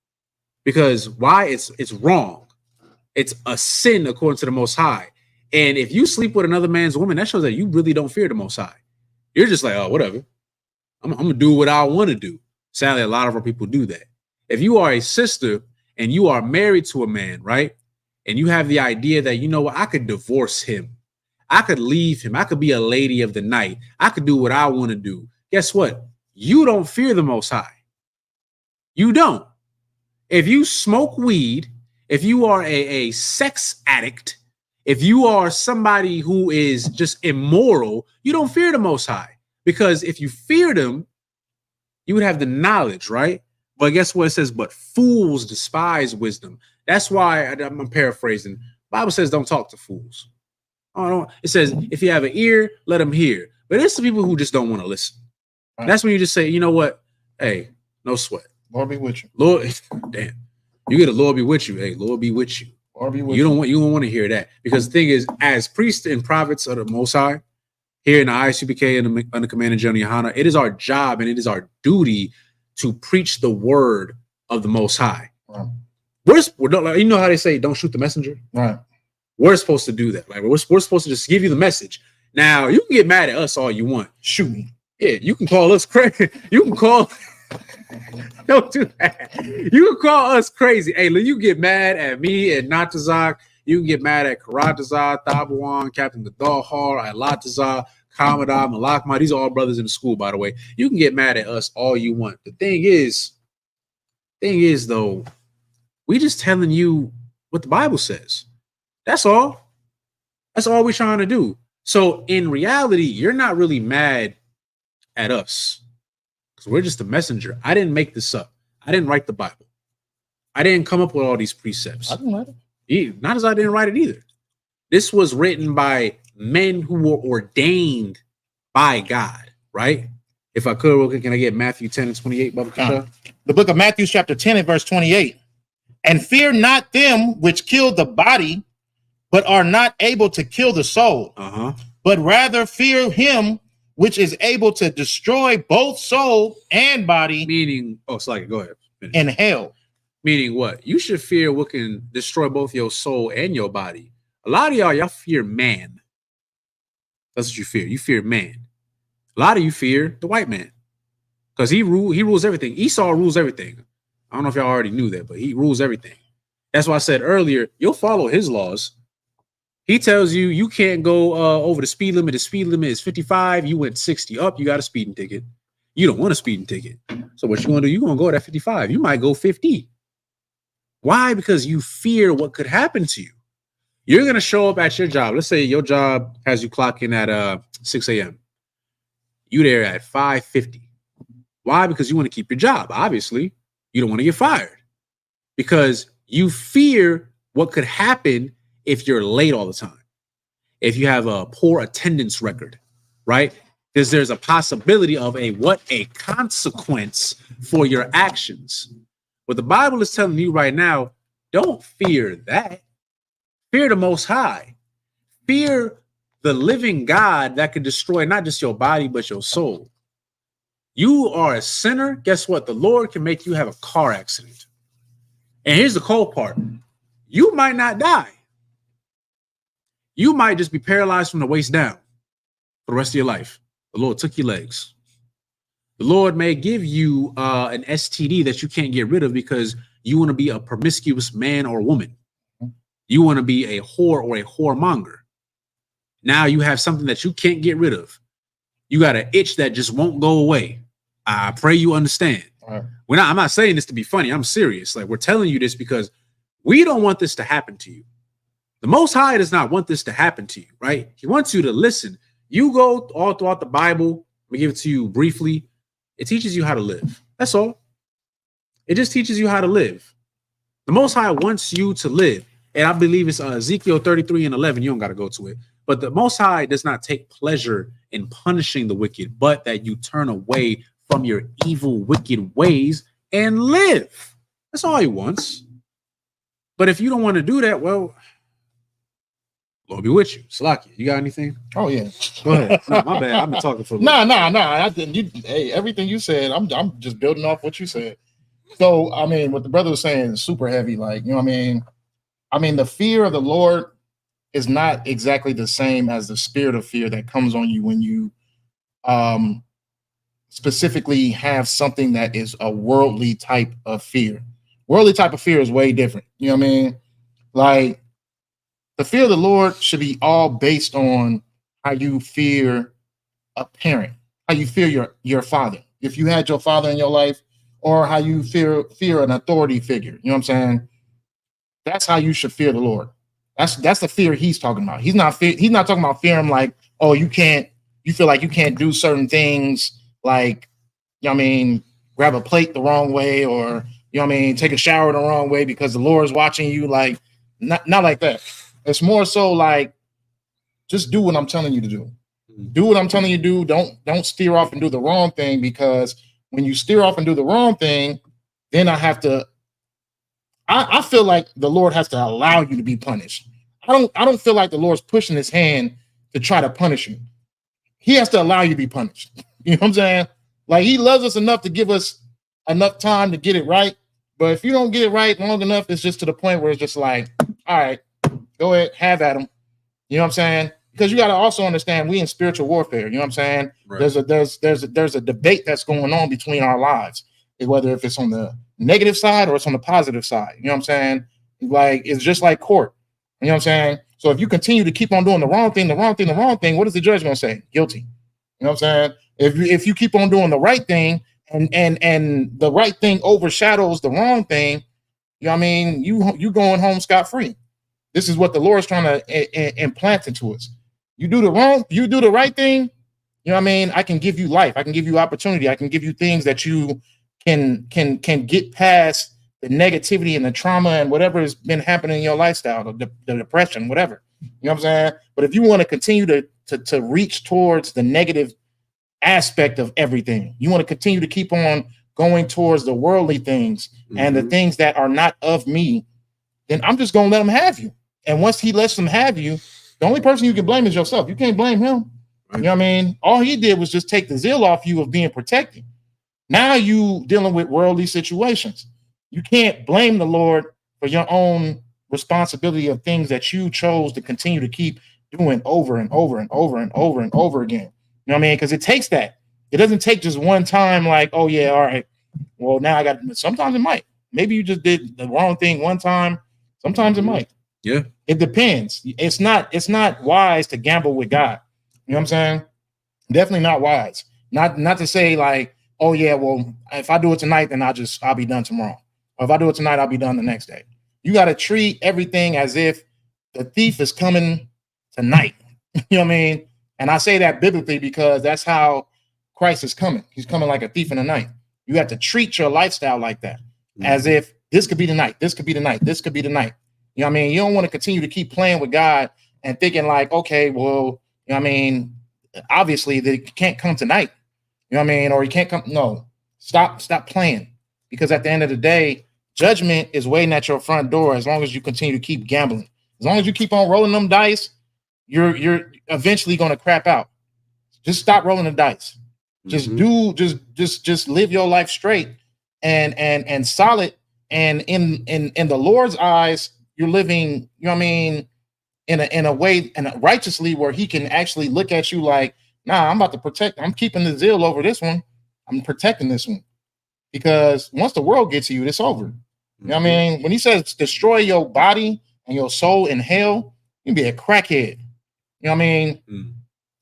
because why? It's wrong. It's a sin according to the Most High. And if you sleep with another man's woman, that shows that you really don't fear the Most High. You're just like, oh, whatever. I'm going to do what I want to do. Sadly, a lot of our people do that. If you are a sister and you are married to a man, right? And you have the idea that, you know what, I could divorce him. I could leave him. I could be a lady of the night. I could do what I want to do. Guess what? You don't fear the Most High. You don't. If you smoke weed, if you are a sex addict, if you are somebody who is just immoral, you don't fear the Most High. Because if you feared him, you would have the knowledge, right? But guess what it says? But fools despise wisdom. That's why I'm paraphrasing. The Bible says don't talk to fools. It says, if you have an ear, let them hear. But there's some people who just don't want to listen. Right. That's when you just say, you know what? Hey, no sweat. Lord be with you. Lord, damn. You get a Lord be with you. Hey, Lord be with you. Lord be with you. You don't want to hear that. Because the thing is, as priests and prophets of the Most High, here in the Isupk and under Commander General Yohana, it is our job and it is our duty to preach the word of the Most High. Right. You know how they say, don't shoot the messenger? Right. We're supposed to do that. Like we're supposed to just give you the message. Now you can get mad at us all you want. Shoot me. Yeah, you can call us crazy. You can call. Don't do that. You can call us crazy. Hey, you get mad at me and Natazak. You can get mad at Karatazar, Tabuan, Captain Gadalhar, Alatazar, Kamadar, Malakma. These are all brothers in the school, by the way. You can get mad at us all you want. The thing is though, we just telling you what the Bible says. That's all. That's all we're trying to do. So in reality, you're not really mad at us because we're just a messenger. I didn't make this up. I didn't write the Bible. I didn't come up with all these precepts. I didn't write it. Not as I didn't write it either. This was written by men who were ordained by God, right? If I could, real quick, can I get Matthew 10 and 28, Baba Kasha? The book of Matthew, chapter 10 and verse 28. And fear not them which kill the body, but are not able to kill the soul, but rather fear him which is able to destroy both soul and body. Meaning, go ahead. Finish. In hell. Meaning what? You should fear what can destroy both your soul and your body. A lot of y'all fear man. That's what you fear. You fear man. A lot of you fear the white man because he rules everything. Esau rules everything. I don't know if y'all already knew that, but he rules everything. That's why I said earlier, you'll follow his laws. He tells you you can't go over the speed limit. The speed limit is 55. You went 60 up. You got a speeding ticket. You don't want a speeding ticket. So what you going to do? You're going to go at that 55. You might go 50. Why? Because you fear what could happen to you. You're going to show up at your job. Let's say your job has you clock in at 6 a.m. You there at 5:50. Why? Because you want to keep your job. Obviously, you don't want to get fired because you fear what could happen if you're late all the time. If you have a poor attendance record, right? Because there's a possibility of a consequence for your actions. What the Bible is telling you right now, don't fear that. Fear the Most High. Fear the living God that can destroy not just your body, but your soul. You are a sinner. Guess what? The Lord can make you have a car accident. And here's the cold part. You might not die. You might just be paralyzed from the waist down for the rest of your life. The Lord took your legs. The Lord may give you an STD that you can't get rid of because you want to be a promiscuous man or woman. You want to be a whore or a whoremonger. Now you have something that you can't get rid of. You got an itch that just won't go away. I pray you understand. Right. I'm not saying this to be funny. I'm serious. Like, we're telling you this because we don't want this to happen to you. The Most High does not want this to happen to you, right? He wants you to listen. You go all throughout the Bible. Let me give it to you briefly. It teaches you how to live. That's all. It just teaches you how to live. The Most High wants you to live. And I believe it's Ezekiel 33:11. You don't got to go to it. But the Most High does not take pleasure in punishing the wicked, but that you turn away from your evil, wicked ways and live. That's all he wants. But if you don't want to do that, well, Lord be with you. Salakia, you got anything? Oh yeah. Go ahead. No, my bad. I've been talking for a No. I didn't. Hey, everything you said, I'm just building off what you said. So I mean, what the brother was saying is super heavy. Like, you know what I mean? I mean, the fear of the Lord is not exactly the same as the spirit of fear that comes on you when you specifically have something that is a worldly type of fear. Worldly type of fear is way different. You know what I mean? Like, the fear of the Lord should be all based on how you fear a parent, how you fear your father. If you had your father in your life, or how you fear an authority figure. You know what I'm saying? That's how you should fear the Lord. That's the fear he's talking about. He's not talking about fearing like, oh, you feel like you can't do certain things, like, you know what I mean, grab a plate the wrong way, or, you know what I mean, take a shower the wrong way because the Lord's watching you. Like, not like that. It's more so like, just do what I'm telling you to do. Do what I'm telling you to do. Don't steer off and do the wrong thing, because when you steer off and do the wrong thing, then I feel like the Lord has to allow you to be punished. I don't feel like the Lord's pushing his hand to try to punish you. He has to allow you to be punished. You know what I'm saying? Like, he loves us enough to give us enough time to get it right. But if you don't get it right long enough, it's just to the point where it's just like, all right, go ahead, have at him. You know what I'm saying? Because you got to also understand, we in spiritual warfare. You know what I'm saying? Right. There's a debate that's going on between our lives, whether if it's on the negative side or it's on the positive side. You know what I'm saying? Like, it's just like court. You know what I'm saying? So if you continue to keep on doing the wrong thing, what is the judge going to say? Guilty. You know what I'm saying? If you keep on doing the right thing and the right thing overshadows the wrong thing, you know what I mean? You going home scot-free. This is what the Lord's trying to implant into us. You do the right thing, you know what I mean? I can give you life. I can give you opportunity. I can give you things that you can get past the negativity and the trauma and whatever has been happening in your lifestyle, the depression, whatever. You know what I'm saying? But if you want to continue to reach towards the negative aspect of everything, you want to continue to keep on going towards the worldly things and the things that are not of me, then I'm just going to let him have you. And once he lets them have you, the only person you can blame is yourself. You can't blame him. Right. You know what I mean? All he did was just take the zeal off you of being protected. Now you dealing with worldly situations. You can't blame the Lord for your own responsibility of things that you chose to continue to keep doing over and over and over and over and over again. You know what I mean? Because it takes that. It doesn't take just one time like, oh yeah, all right, well, now I got to. Sometimes it might. Maybe you just did the wrong thing one time. Sometimes it might. Yeah. It depends. It's not wise to gamble with God. You know what I'm saying? Definitely not wise. Not to say like, oh yeah, well, if I do it tonight, then I'll be done tomorrow. Or if I do it tonight, I'll be done the next day. You got to treat everything as if the thief is coming tonight. You know what I mean? And I say that biblically because that's how Christ is coming. He's coming like a thief in the night. You have to treat your lifestyle like that, as if this could be the night. This could be the night. This could be the night. You know what I mean? You don't want to continue to keep playing with God and thinking like, okay, well, you know what I mean? obviously they can't come tonight. You know what I mean? Or you can't come. No, stop playing. Because at the end of the day, judgment is waiting at your front door as long as you continue to keep gambling. As long as you keep on rolling them dice, you're eventually going to crap out. Just stop rolling the dice. Just just live your life straight and solid. And in the Lord's eyes, you're living, you know what I mean, in a way and righteously where he can actually look at you like, nah, I'm about to protect. I'm keeping the zeal over this one. I'm protecting this one. Because once the world gets to you, it's over. You know what I mean? When he says destroy your body and your soul in hell, you can be a crackhead. You know what I mean?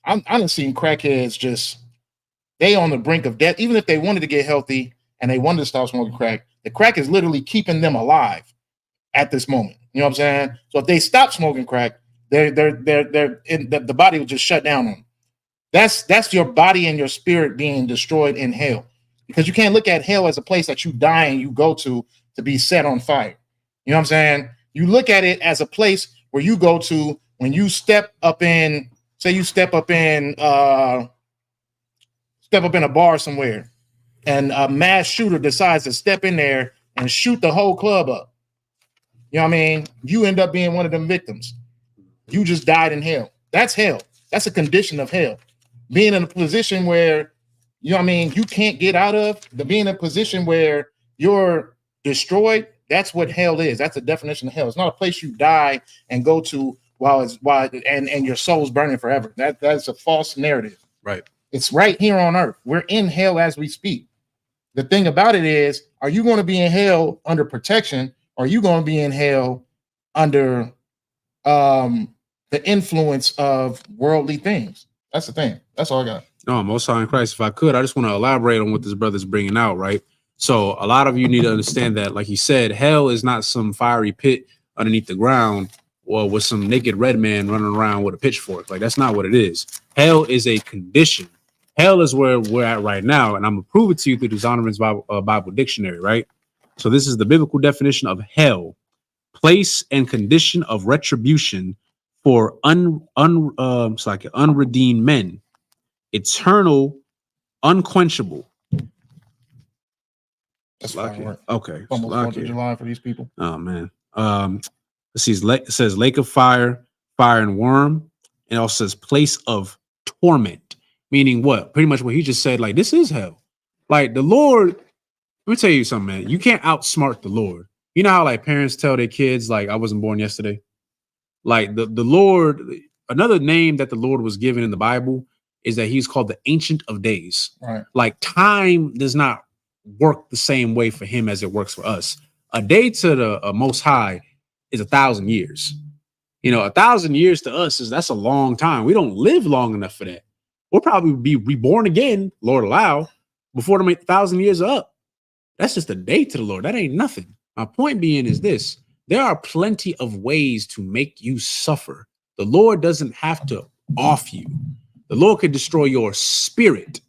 I done seen crackheads just, they on the brink of death. Even if they wanted to get healthy and they wanted to stop smoking crack, the crack is literally keeping them alive at this moment. You know what I'm saying? So if they stop smoking crack, the body will just shut down on them. That's your body and your spirit being destroyed in hell. Because you can't look at hell as a place that you die and you go to be set on fire. You know what I'm saying? You look at it as a place where you go to when you step up in, say you step up in a bar somewhere, and a mass shooter decides to step in there and shoot the whole club up. You know what I mean? You end up being one of them victims. You just died in hell. That's hell. That's a condition of hell. Being in a position where, you know what I mean, you can't get out of, being in a position where you're destroyed, that's what hell is. That's the definition of hell. It's not a place you die and go to while your soul's burning forever. That's a false narrative. Right. It's right here on earth. We're in hell as we speak. The thing about it is, are you going to be in hell under protection, or are you going to be in hell under the influence of worldly things? That's the thing. That's all I got. No, Most High in Christ. If I could, I just want to elaborate on what this brother's bringing out, right? So a lot of you need to understand that, like he said, hell is not some fiery pit underneath the ground or with some naked red man running around with a pitchfork. Like, that's not what it is. Hell is a condition. Hell is where we're at right now. And I'm going to prove it to you through the Zondervan's Bible Dictionary, right? So this is the biblical definition of hell: place and condition of retribution for unredeemed men. Eternal, unquenchable. That's fine. Okay. Almost 4th of July for these people. Oh man. It says lake of fire, fire and worm. It also says place of torment, meaning what? Pretty much what he just said. Like, this is hell. Like, the Lord. Let me tell you something, man. You can't outsmart the Lord. You know how like parents tell their kids, like, I wasn't born yesterday. Like the Lord. Another name that the Lord was given in the Bible is that he's called the Ancient of Days. Right. Like, time does not work the same way for him as it works for us. A day to the Most High is 1,000 years. You know, 1,000 years to us that's a long time. We don't live long enough for that. We'll probably be reborn again, Lord allow, before the 1,000 years are up. That's just a day to the Lord. That ain't nothing. My point being is this: there are plenty of ways to make you suffer. The Lord doesn't have to off you. The Lord can destroy your spirit.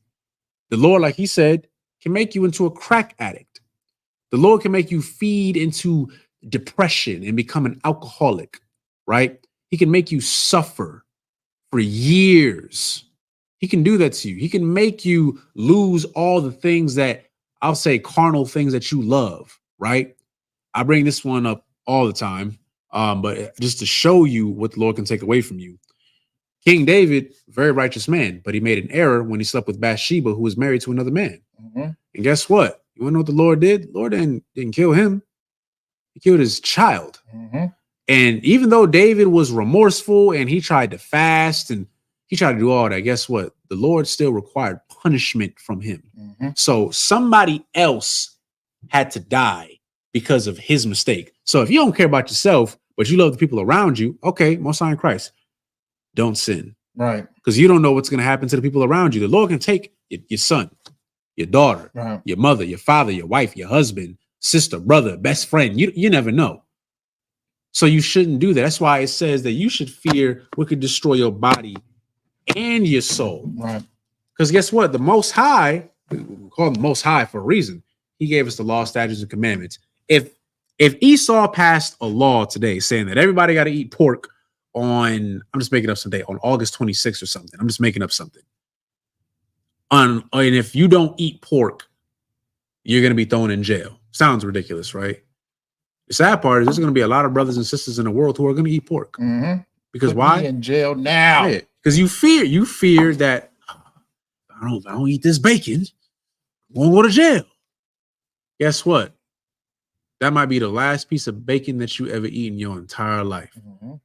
The Lord, like he said, can make you into a crack addict. The Lord can make you feed into depression and become an alcoholic, right? He can make you suffer for years. He can do that to you. He can make you lose all the things that, I'll say, carnal things that you love, right? I bring this one up all the time, but just to show you what the Lord can take away from you. King David, very righteous man, but he made an error when he slept with Bathsheba, who was married to another man. Mm-hmm. And guess what? You want to know what the Lord did? The Lord didn't kill him. He killed his child. Mm-hmm. And even though David was remorseful and he tried to fast and he tried to do all that, guess what? The Lord still required punishment from him. Mm-hmm. So somebody else had to die because of his mistake. So if you don't care about yourself, but you love the people around you, okay, Most High in Christ, don't sin. Right. Because you don't know what's going to happen to the people around you. The Lord can take your son, your daughter, right, your mother, your father, your wife, your husband, sister, brother, best friend. You never know. So you shouldn't do that. That's why it says that you should fear what could destroy your body and your soul. Right. Because guess what? The Most High, we call him the Most High for a reason. He gave us the law, statutes, and commandments. If Esau passed a law today saying that everybody got to eat pork I'm just making up some date, on August 26th or something. I'm just making up something. And if you don't eat pork, you're going to be thrown in jail. Sounds ridiculous, right? The sad part is there's going to be a lot of brothers and sisters in the world who are going to eat pork. Mm-hmm. Because Put why? me in jail now. Because you fear that I don't eat this bacon, I won't go to jail. Guess what? That might be the last piece of bacon that you ever eat in your entire life.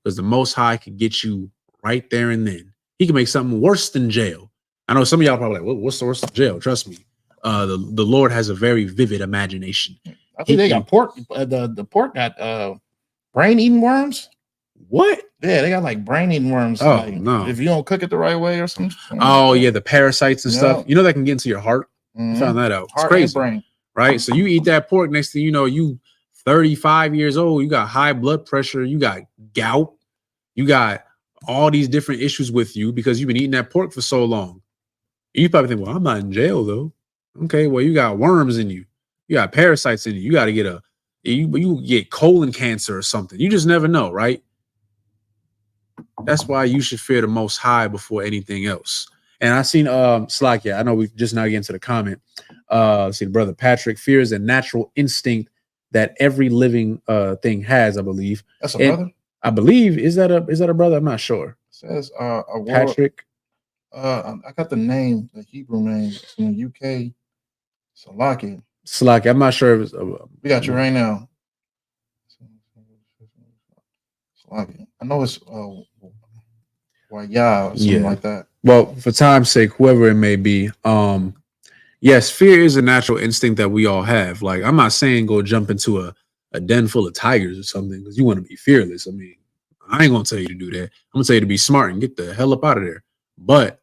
Because the Most High can get you right there and then. He can make something worse than jail. I know some of y'all probably like, what's the worst of jail? Trust me. The Lord has a very vivid imagination. I think they got pork. The pork got brain-eating worms. What? Yeah, they got like brain-eating worms. Oh, like, no. If you don't cook it the right way or something. Oh, yeah, the parasites and stuff. You know that can get into your heart. I found that out. It's crazy. Brain. Right? So you eat that pork, next thing you know, you 35 years old, you got high blood pressure, you got gout, you got all these different issues with you because you've been eating that pork for so long. You probably think, well, I'm not in jail though. Okay, well, you got worms in you. You got parasites in you. You got to get you get colon cancer or something. You just never know, right? That's why you should fear the Most High before anything else. And I seen Slakia, I know we just now get into the comment. See the brother Patrick, fear is a natural instinct that every living thing has, I believe. That's a brother? I believe, is that a brother? I'm not sure. It says a Patrick. I got the name, the Hebrew name. It's in the UK. Slakia. I'm not sure if it's we got you right now. Slakia. I know it's Waya or something like that. Well, for time's sake, whoever it may be, yes, fear is a natural instinct that we all have. Like, I'm not saying go jump into a den full of tigers or something because you want to be fearless. I mean, I ain't gonna tell you to do that. I'm gonna tell you to be smart and get the hell up out of there. But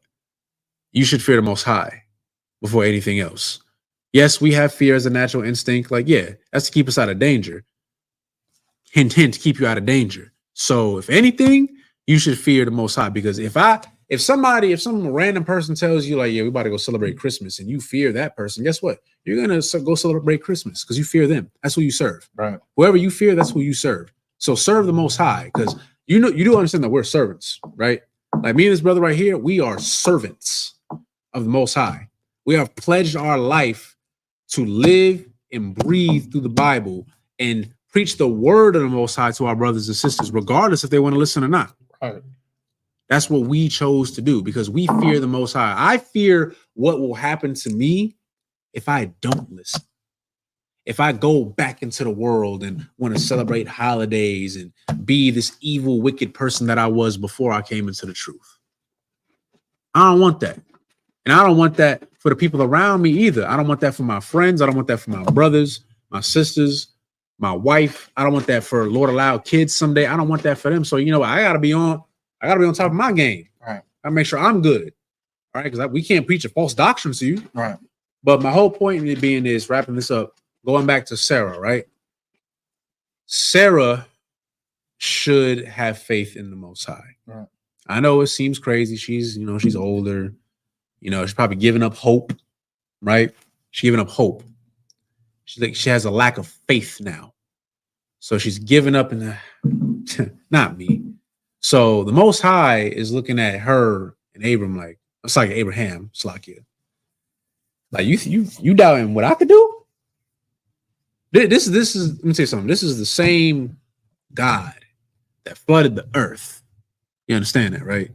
you should fear the Most High before anything else. Yes, we have fear as a natural instinct. Like, yeah, that's to keep us out of danger. Hint, hint, keep you out of danger. So if anything, you should fear the Most High, because if some random person tells you like, yeah, we about to go celebrate Christmas, and you fear that person, guess what? You're going to go celebrate Christmas because you fear them. That's who you serve. Right. Whoever you fear, that's who you serve. So serve the Most High, because you do understand that we're servants, right? Like me and this brother right here, we are servants of the Most High. We have pledged our life to live and breathe through the Bible and preach the word of the Most High to our brothers and sisters, regardless if they want to listen or not. Right. That's what we chose to do because we fear the Most High. I fear what will happen to me if I don't listen. If I go back into the world and want to celebrate holidays and be this evil, wicked person that I was before I came into the truth. I don't want that. And I don't want that for the people around me either. I don't want that for my friends. I don't want that for my brothers, my sisters, my wife. I don't want that for Lord allowed kids someday. I don't want that for them. So, you know, I gotta be on top of my game. Right. I make sure I'm good. All right. Because we can't preach a false doctrine to you. Right. But my whole point in it being is wrapping this up, going back to Sarah, right? Sarah should have faith in the Most High. Right. I know it seems crazy. She's older. She's probably giving up hope, right? She's giving up hope. She has a lack of faith now. So she's giving up not me. So the Most High is looking at her and Abraham like, it's like Abraham, Slakia. Like you doubting what I could do? This is, let me tell you something. This is the same God that flooded the earth. You understand that, right?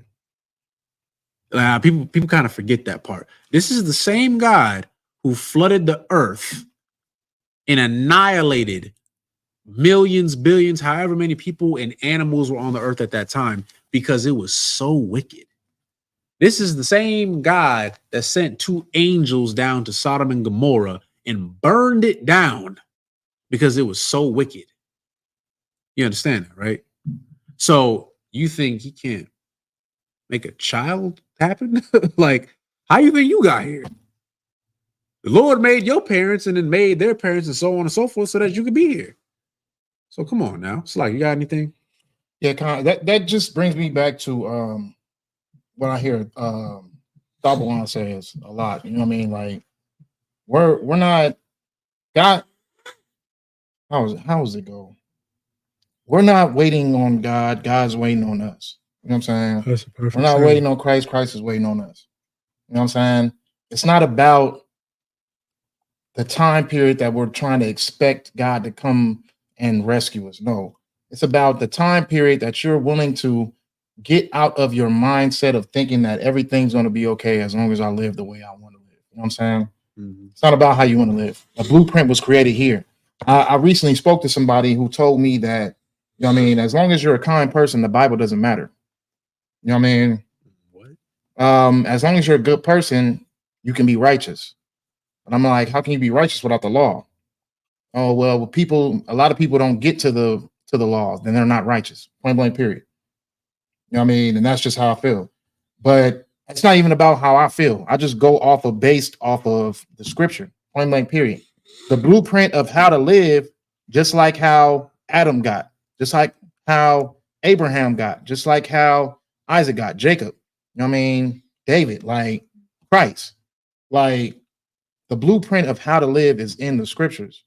People kind of forget that part. This is the same God who flooded the earth and annihilated millions, billions, however many people and animals were on the earth at that time because it was so wicked. This is the same God that sent 2 angels down to Sodom and Gomorrah and burned it down because it was so wicked. You understand that, right? So you think he can't make a child happen? Like, how you think you got here? The Lord made your parents and then made their parents and so on and so forth so that you could be here. So come on now. It's like, you got anything? Yeah, that just brings me back to what I hear Dabawan says a lot. You know what I mean? Like, we're not God. How does it go? we're not waiting on God. God's waiting on us. You know what I'm saying? That's a perfect We're not saying. waiting on Christ. Christ is waiting on us. You know what I'm saying? It's not about the time period that we're trying to expect God to come and rescue us. No, it's about the time period that you're willing to get out of your mindset of thinking that everything's going to be okay as long as I live the way I want to live. You know what I'm saying? Mm-hmm. It's not about how you want to live. A blueprint was created here. I recently spoke to somebody who told me that, you know what I mean, as long as you're a kind person, the Bible doesn't matter. You know what I mean? What? As long as you're a good person, you can be righteous. And I'm like, how can you be righteous without the law? Oh, well, a lot of people don't get to the law, then they're not righteous. Point blank, period. You know what I mean? And that's just how I feel. But it's not even about how I feel. I just go based off of the scripture. Point blank, period. The blueprint of how to live, just like how Adam got, just like how Abraham got, just like how Isaac got, Jacob, you know what I mean? David, like Christ. Like the blueprint of how to live is in the scriptures.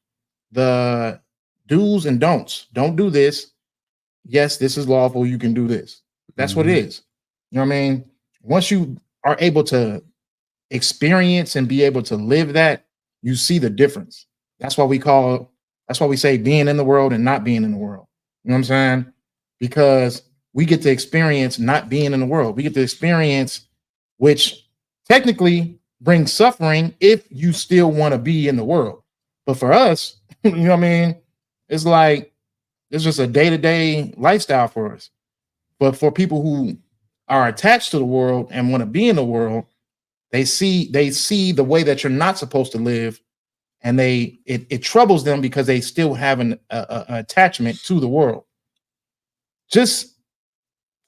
The do's and don'ts. Don't do this. Yes, this is lawful. You can do this. That's what it is. You know what I mean? Once you are able to experience and be able to live that, you see the difference. That's why we say being in the world and not being in the world. You know what I'm saying? Because we get to experience not being in the world. We get to experience, which technically brings suffering if you still want to be in the world. But for us, you know what I mean? It's like, it's just a day-to-day lifestyle for us. But for people who are attached to the world and want to be in the world, they see the way that you're not supposed to live, and it troubles them because they still have an attachment to the world. Just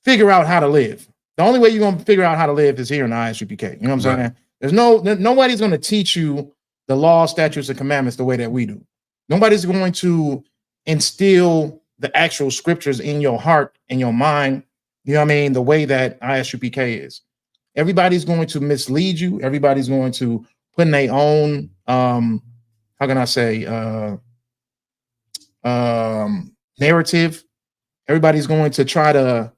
figure out how to live. The only way you're going to figure out how to live is here in the Isupk. You know what I'm saying? There's nobody's going to teach you the law, statutes, and commandments the way that we do. Nobody's going to instill the actual scriptures in your heart and your mind. You know what I mean? The way that Isupk is. Everybody's going to mislead you. Everybody's going to put in their own, how can I say, narrative. Everybody's going to try to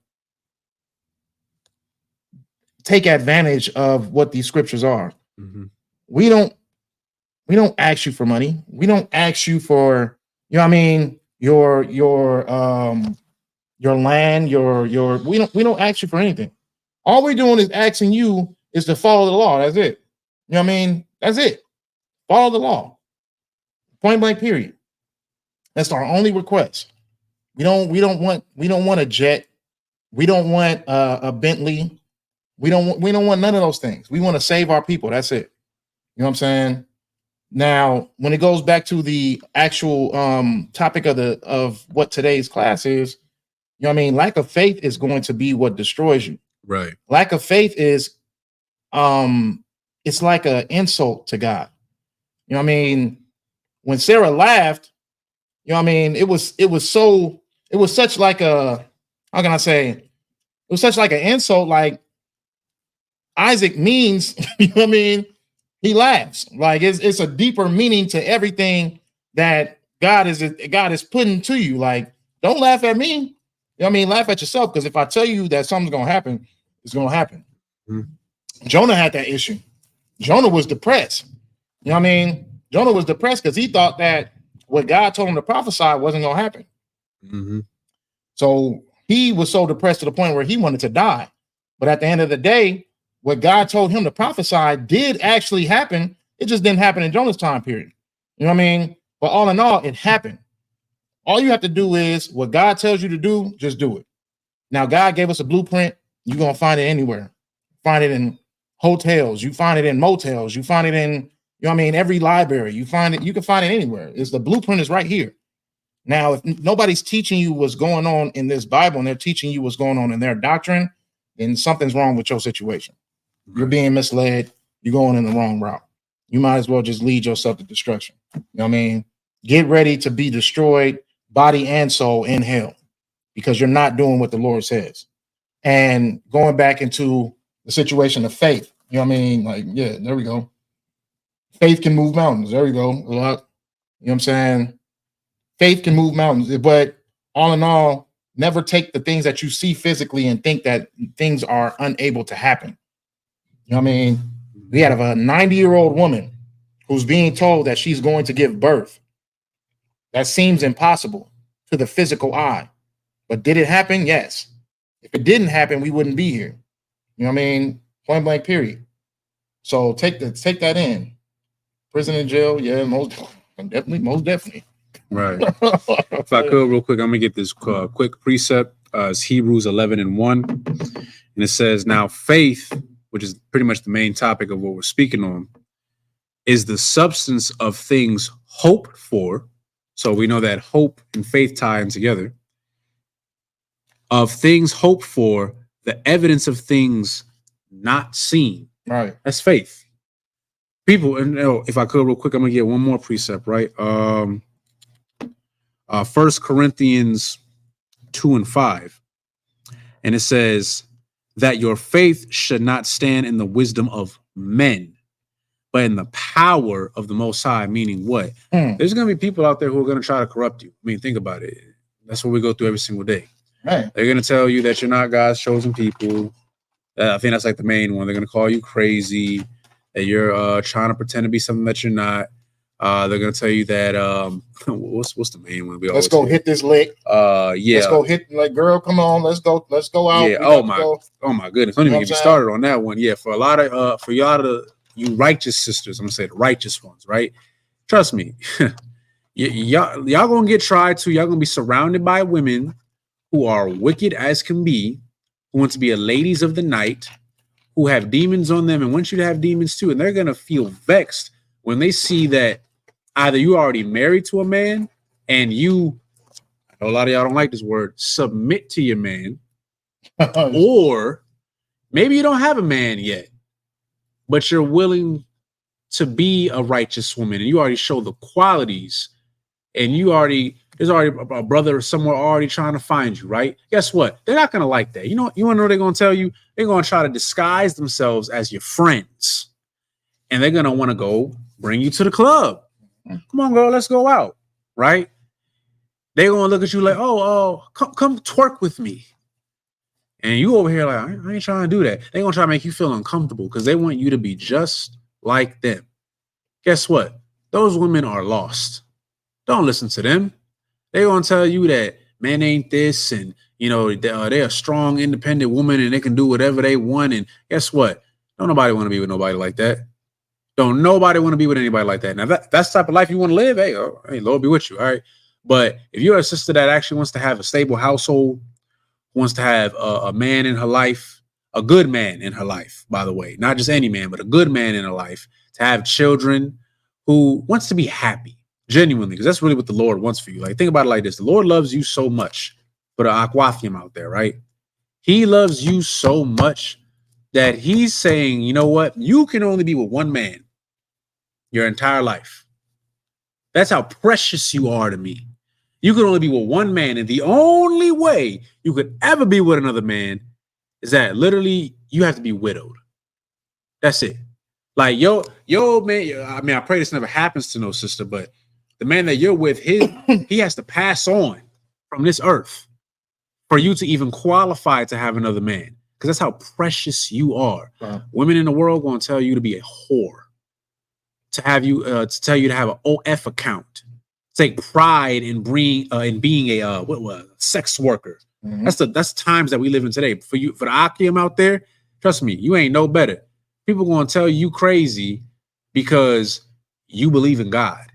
take advantage of what these scriptures are. Mm-hmm. We don't ask you for money. We don't ask you for, you know what I mean, your land, we don't ask you for anything. All we're doing is asking you is to follow the law. That's it. You know what I mean? That's it. Follow the law. Point blank, period. That's our only request. We don't want a jet. We don't want a Bentley. We don't want none of those things. We want to save our people. That's it. You know what I'm saying? Now, when it goes back to the actual topic of what today's class is, you know what I mean? Lack of faith is going to be what destroys you. Right. Lack of faith is it's like an insult to God. You know what I mean? When Sarah laughed, you know what I mean? It was such like a, how can I say? It was such like an insult. Like Isaac means, you know what I mean? He laughs. Like it's a deeper meaning to everything that God is putting to you. Like, don't laugh at me. You know what I mean? Laugh at yourself, because if I tell you that something's gonna happen, it's gonna happen. Mm-hmm. Jonah had that issue. Jonah was depressed. You know what I mean? Jonah was depressed because he thought that what God told him to prophesy wasn't gonna happen. Mm-hmm. So he was so depressed to the point where he wanted to die. But at the end of the day, what God told him to prophesy did actually happen. It just didn't happen in Jonah's time period. You know what I mean? But all in all, it happened. All you have to do is what God tells you to do, just do it. Now, God gave us a blueprint. You're going to find it anywhere. Find it in hotels. You find it in motels. You find it in, you know what I mean, every library. You can find it anywhere. The blueprint is right here. Now, if nobody's teaching you what's going on in this Bible and they're teaching you what's going on in their doctrine, then something's wrong with your situation. You're being misled. You're going in the wrong route. You might as well just lead yourself to destruction. You know what I mean? Get ready to be destroyed, body and soul, in hell, because you're not doing what the Lord says. And going back into the situation of faith, you know what I mean? Like, yeah, there we go. Faith can move mountains. There we go. You know what I'm saying? Faith can move mountains. But all in all, never take the things that you see physically and think that things are unable to happen. You know what I mean? We have a 90-year-old woman who's being told that she's going to give birth. That seems impossible to the physical eye. But did it happen? Yes. If it didn't happen, we wouldn't be here. You know what I mean? Point blank, period. So take that in. Prison and jail, yeah, most definitely. Right. If I could, real quick, I'm gonna get this quick precept. It's Hebrews 11:1, and it says, "Now faith, which is pretty much the main topic of what we're speaking on, is the substance of things hoped for." So we know that hope and faith tie in together. Of things hoped for, the evidence of things not seen. Right. That's faith. People, and if I could, real quick, I'm gonna get one more precept. Right. 1 Corinthians 2:5, and it says that your faith should not stand in the wisdom of men, but in the power of the Most High. Meaning what? There's going to be people out there who are going to try to corrupt you. I mean, think about it. That's what we go through every single day. Right. They're going to tell you that you're not God's chosen people. I think that's like the main one. They're going to call you crazy, that you're trying to pretend to be something that you're not. They're going to tell you that what's the main one? Let's go hit this lick. Yeah. Let's go hit, like, girl, come on, let's go out. Yeah. Oh my goodness. Don't even get me started on that one. Yeah. For a lot of for y'all to you righteous sisters, I'm gonna say the righteous ones, right? Trust me, y'all gonna get tried to. Y'all gonna be surrounded by women who are wicked as can be, who want to be a ladies of the night, who have demons on them and want you to have demons too, and they're gonna feel vexed when they see that either you already married to a man and you, I know a lot of y'all don't like this word, submit to your man, or maybe you don't have a man yet, but you're willing to be a righteous woman and you already show the qualities, and there's already a brother somewhere already trying to find you, right? Guess what? They're not going to like that. You want to know what they're going to tell you? They're going to try to disguise themselves as your friends, and they're going to want to go bring you to the club. Come on, girl, let's go out, right? They're going to look at you like, oh, come twerk with me. And you over here like, I ain't trying to do that. They're going to try to make you feel uncomfortable because they want you to be just like them. Guess what? Those women are lost. Don't listen to them. They're going to tell you that men ain't this, and, they're a strong, independent woman and they can do whatever they want. And guess what? Don't nobody want to be with nobody like that. Don't nobody want to be with anybody like that. Now, that's the type of life you want to live. Hey, Lord be with you. All right. But if you're a sister that actually wants to have a stable household, wants to have a man in her life, a good man in her life, by the way, not just any man, but a good man in her life, to have children, who wants to be happy, genuinely, because that's really what the Lord wants for you. Like, think about it like this. The Lord loves you so much, for the Aquathium out there, right? He loves you so much that he's saying, you know what? You can only be with one man your entire life. That's how precious you are to me. You can only be with one man, and the only way you could ever be with another man is that literally you have to be widowed. That's it. Like, yo, man, I mean, I pray this never happens to no sister, but the man that you're with, he has to pass on from this earth for you to even qualify to have another man, because that's how precious you are. Wow. Women in the world going to tell you to be a whore, to have you, to tell you to have an OF account, take pride in being a sex worker. Mm-hmm. That's times that we live in today. For the Akim out there, trust me, you ain't no better. People going to tell you crazy because you believe in God,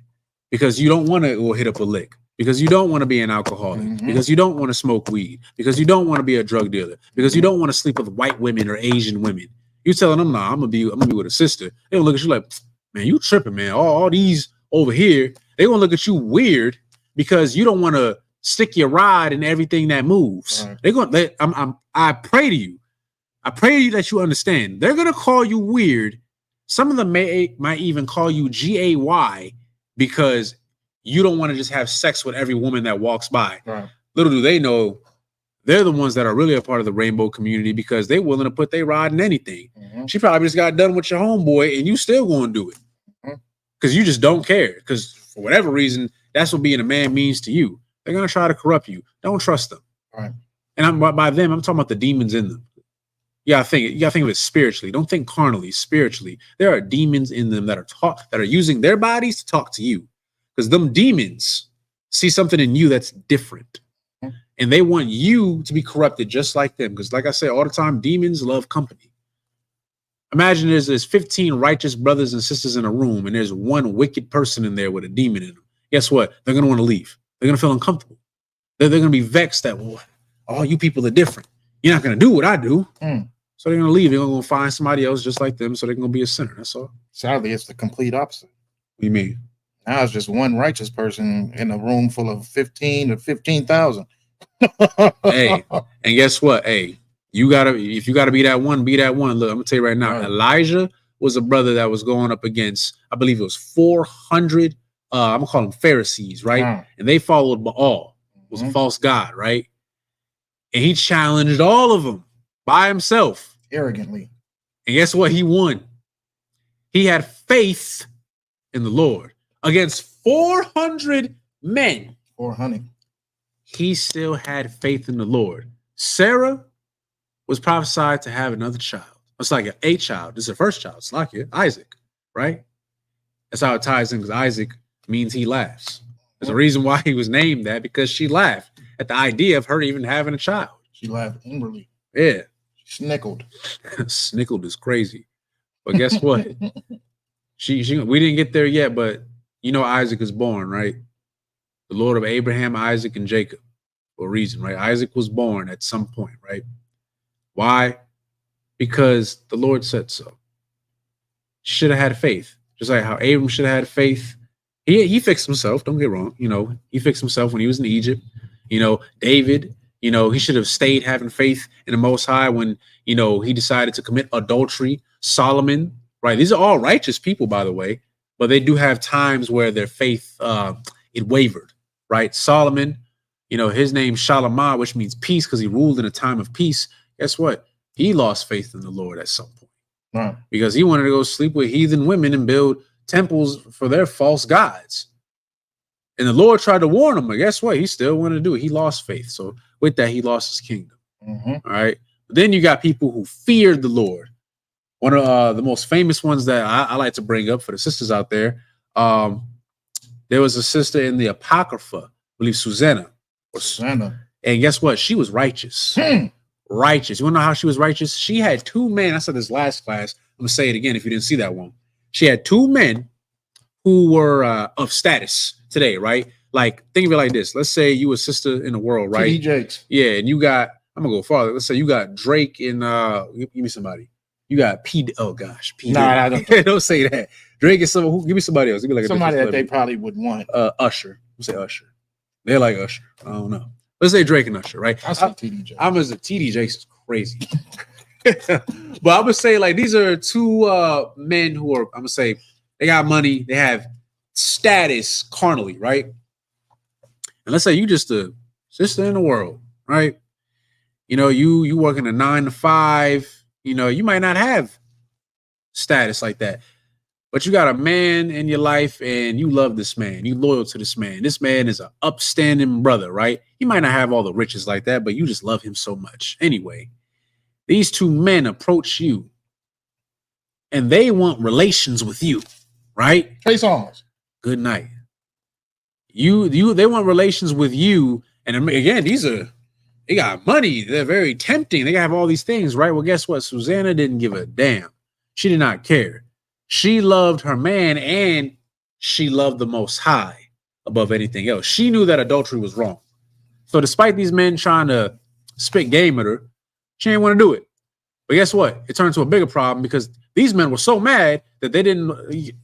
because you don't want to go hit up a lick, because you don't want to be an alcoholic, mm-hmm. because you don't want to smoke weed, because you don't want to be a drug dealer, because you don't want to sleep with white women or Asian women. You telling them, nah, I'm gonna be with a sister. They gonna look at you like, man, you tripping, man. All these over here, they gonna look at you weird because you don't want to stick your rod in everything that moves. Right. I pray to you. I pray to you that you understand. They're gonna call you weird. Some of them might even call you GAY because you don't want to just have sex with every woman that walks by. Right. Little do they know, they're the ones that are really a part of the rainbow community, because they're willing to put their rod in anything. Mm-hmm. She probably just got done with your homeboy and you still gonna do it because you just don't care. Because for whatever reason, that's what being a man means to you. They're going to try to corrupt you. Don't trust them. Right. And by them, I'm talking about the demons in them. You gotta think of it spiritually. Don't think carnally, spiritually. There are demons in them that are using their bodies to talk to you. Because them demons see something in you that's different. And they want you to be corrupted just like them. Because like I say all the time, demons love company. Imagine there's 15 righteous brothers and sisters in a room, and there's one wicked person in there with a demon in them. Guess what? They're going to want to leave. They're going to feel uncomfortable. They're going to be vexed that, well, all you people are different. You're not going to do what I do. So they're going to leave. They're going to find somebody else just like them, so they're going to be a sinner. That's all. Sadly, it's the complete opposite. What do you mean? Now it's just one righteous person in a room full of 15 or 15,000. Hey, and guess what? Hey, if you gotta be that one, be that one. Look, I'm gonna tell you right now, Elijah was a brother that was going up against, I believe it was 400, I'm gonna call them Pharisees, right? And they followed Baal, was a false god, right? And he challenged all of them by himself. Arrogantly. And guess what? He won. He had faith in the Lord against 400 men. 400. He still had faith in the Lord. Sarah was prophesied to have another child. It's like a child. This is her first child. It's like it, Isaac, right? That's how it ties in, because Isaac means he laughs. There's a reason why he was named that, because she laughed at the idea of her even having a child. She laughed inwardly. Yeah. She snickled. Snickled is crazy. But guess what? we didn't get there yet, but you know Isaac is born, right? The Lord of Abraham, Isaac, and Jacob, for a reason, right? Isaac was born at some point, right? Why? Because the Lord said so. Should have had faith. Just like how Abram should have had faith. He fixed himself, don't get wrong. You know, he fixed himself when he was in Egypt. You know, David, you know, he should have stayed having faith in the Most High when, you know, he decided to commit adultery. Solomon, right? These are all righteous people, by the way, but they do have times where their faith, it wavered. Right? Solomon, you know, his name Shalamah, which means peace, because he ruled in a time of peace. Guess what? He lost faith in the Lord at some point. Right. Because he wanted to go sleep with heathen women and build temples for their false gods. And the Lord tried to warn him, but guess what? He still wanted to do it. He lost faith. So with that, he lost his kingdom. All right. But then you got people who feared the Lord. One of the most famous ones that I like to bring up for the sisters out there, there was a sister in the Apocrypha, I believe Susanna. And guess what? She was righteous. Righteous. You want to know how she was righteous? She had two men. I said this last class. I'm going to say it again if you didn't see that one. She had two men who were of status today, right? Like, think of it like this. Let's say you a sister in the world, right? T.D. Jakes. Yeah, and you got, I'm going to go farther. Let's say you got Drake and, give me somebody. You got P. Oh, gosh. P. Nah, don't say that. Drake is someone who, give me somebody else. Give me like somebody that they probably would want. Usher. Let's say Usher. They're like Usher. I don't know. Let's say Drake and Usher, right? I say T.D. Jakes. I'm as a T.D. Jakes is crazy. But I'm gonna say like these are two men who are, I'm gonna say they got money, they have status carnally, right? And let's say you just a sister in the world, right? You know, you working a 9 to 5, you know, you might not have status like that. But you got a man in your life and you love this man. You loyal to this man. This man is an upstanding brother, right? He might not have all the riches like that, but you just love him so much. Anyway, these two men approach you and they want relations with you, right? Hey, songs. Good night. They want relations with you. And again, they got money. They're very tempting. They have all these things, right? Well, guess what? Susanna didn't give a damn. She did not care. She loved her man and she loved the Most High above anything else. She knew that adultery was wrong. So despite these men trying to spit game at her, she didn't want to do it. But guess what? It turned into a bigger problem because these men were so mad that they didn't.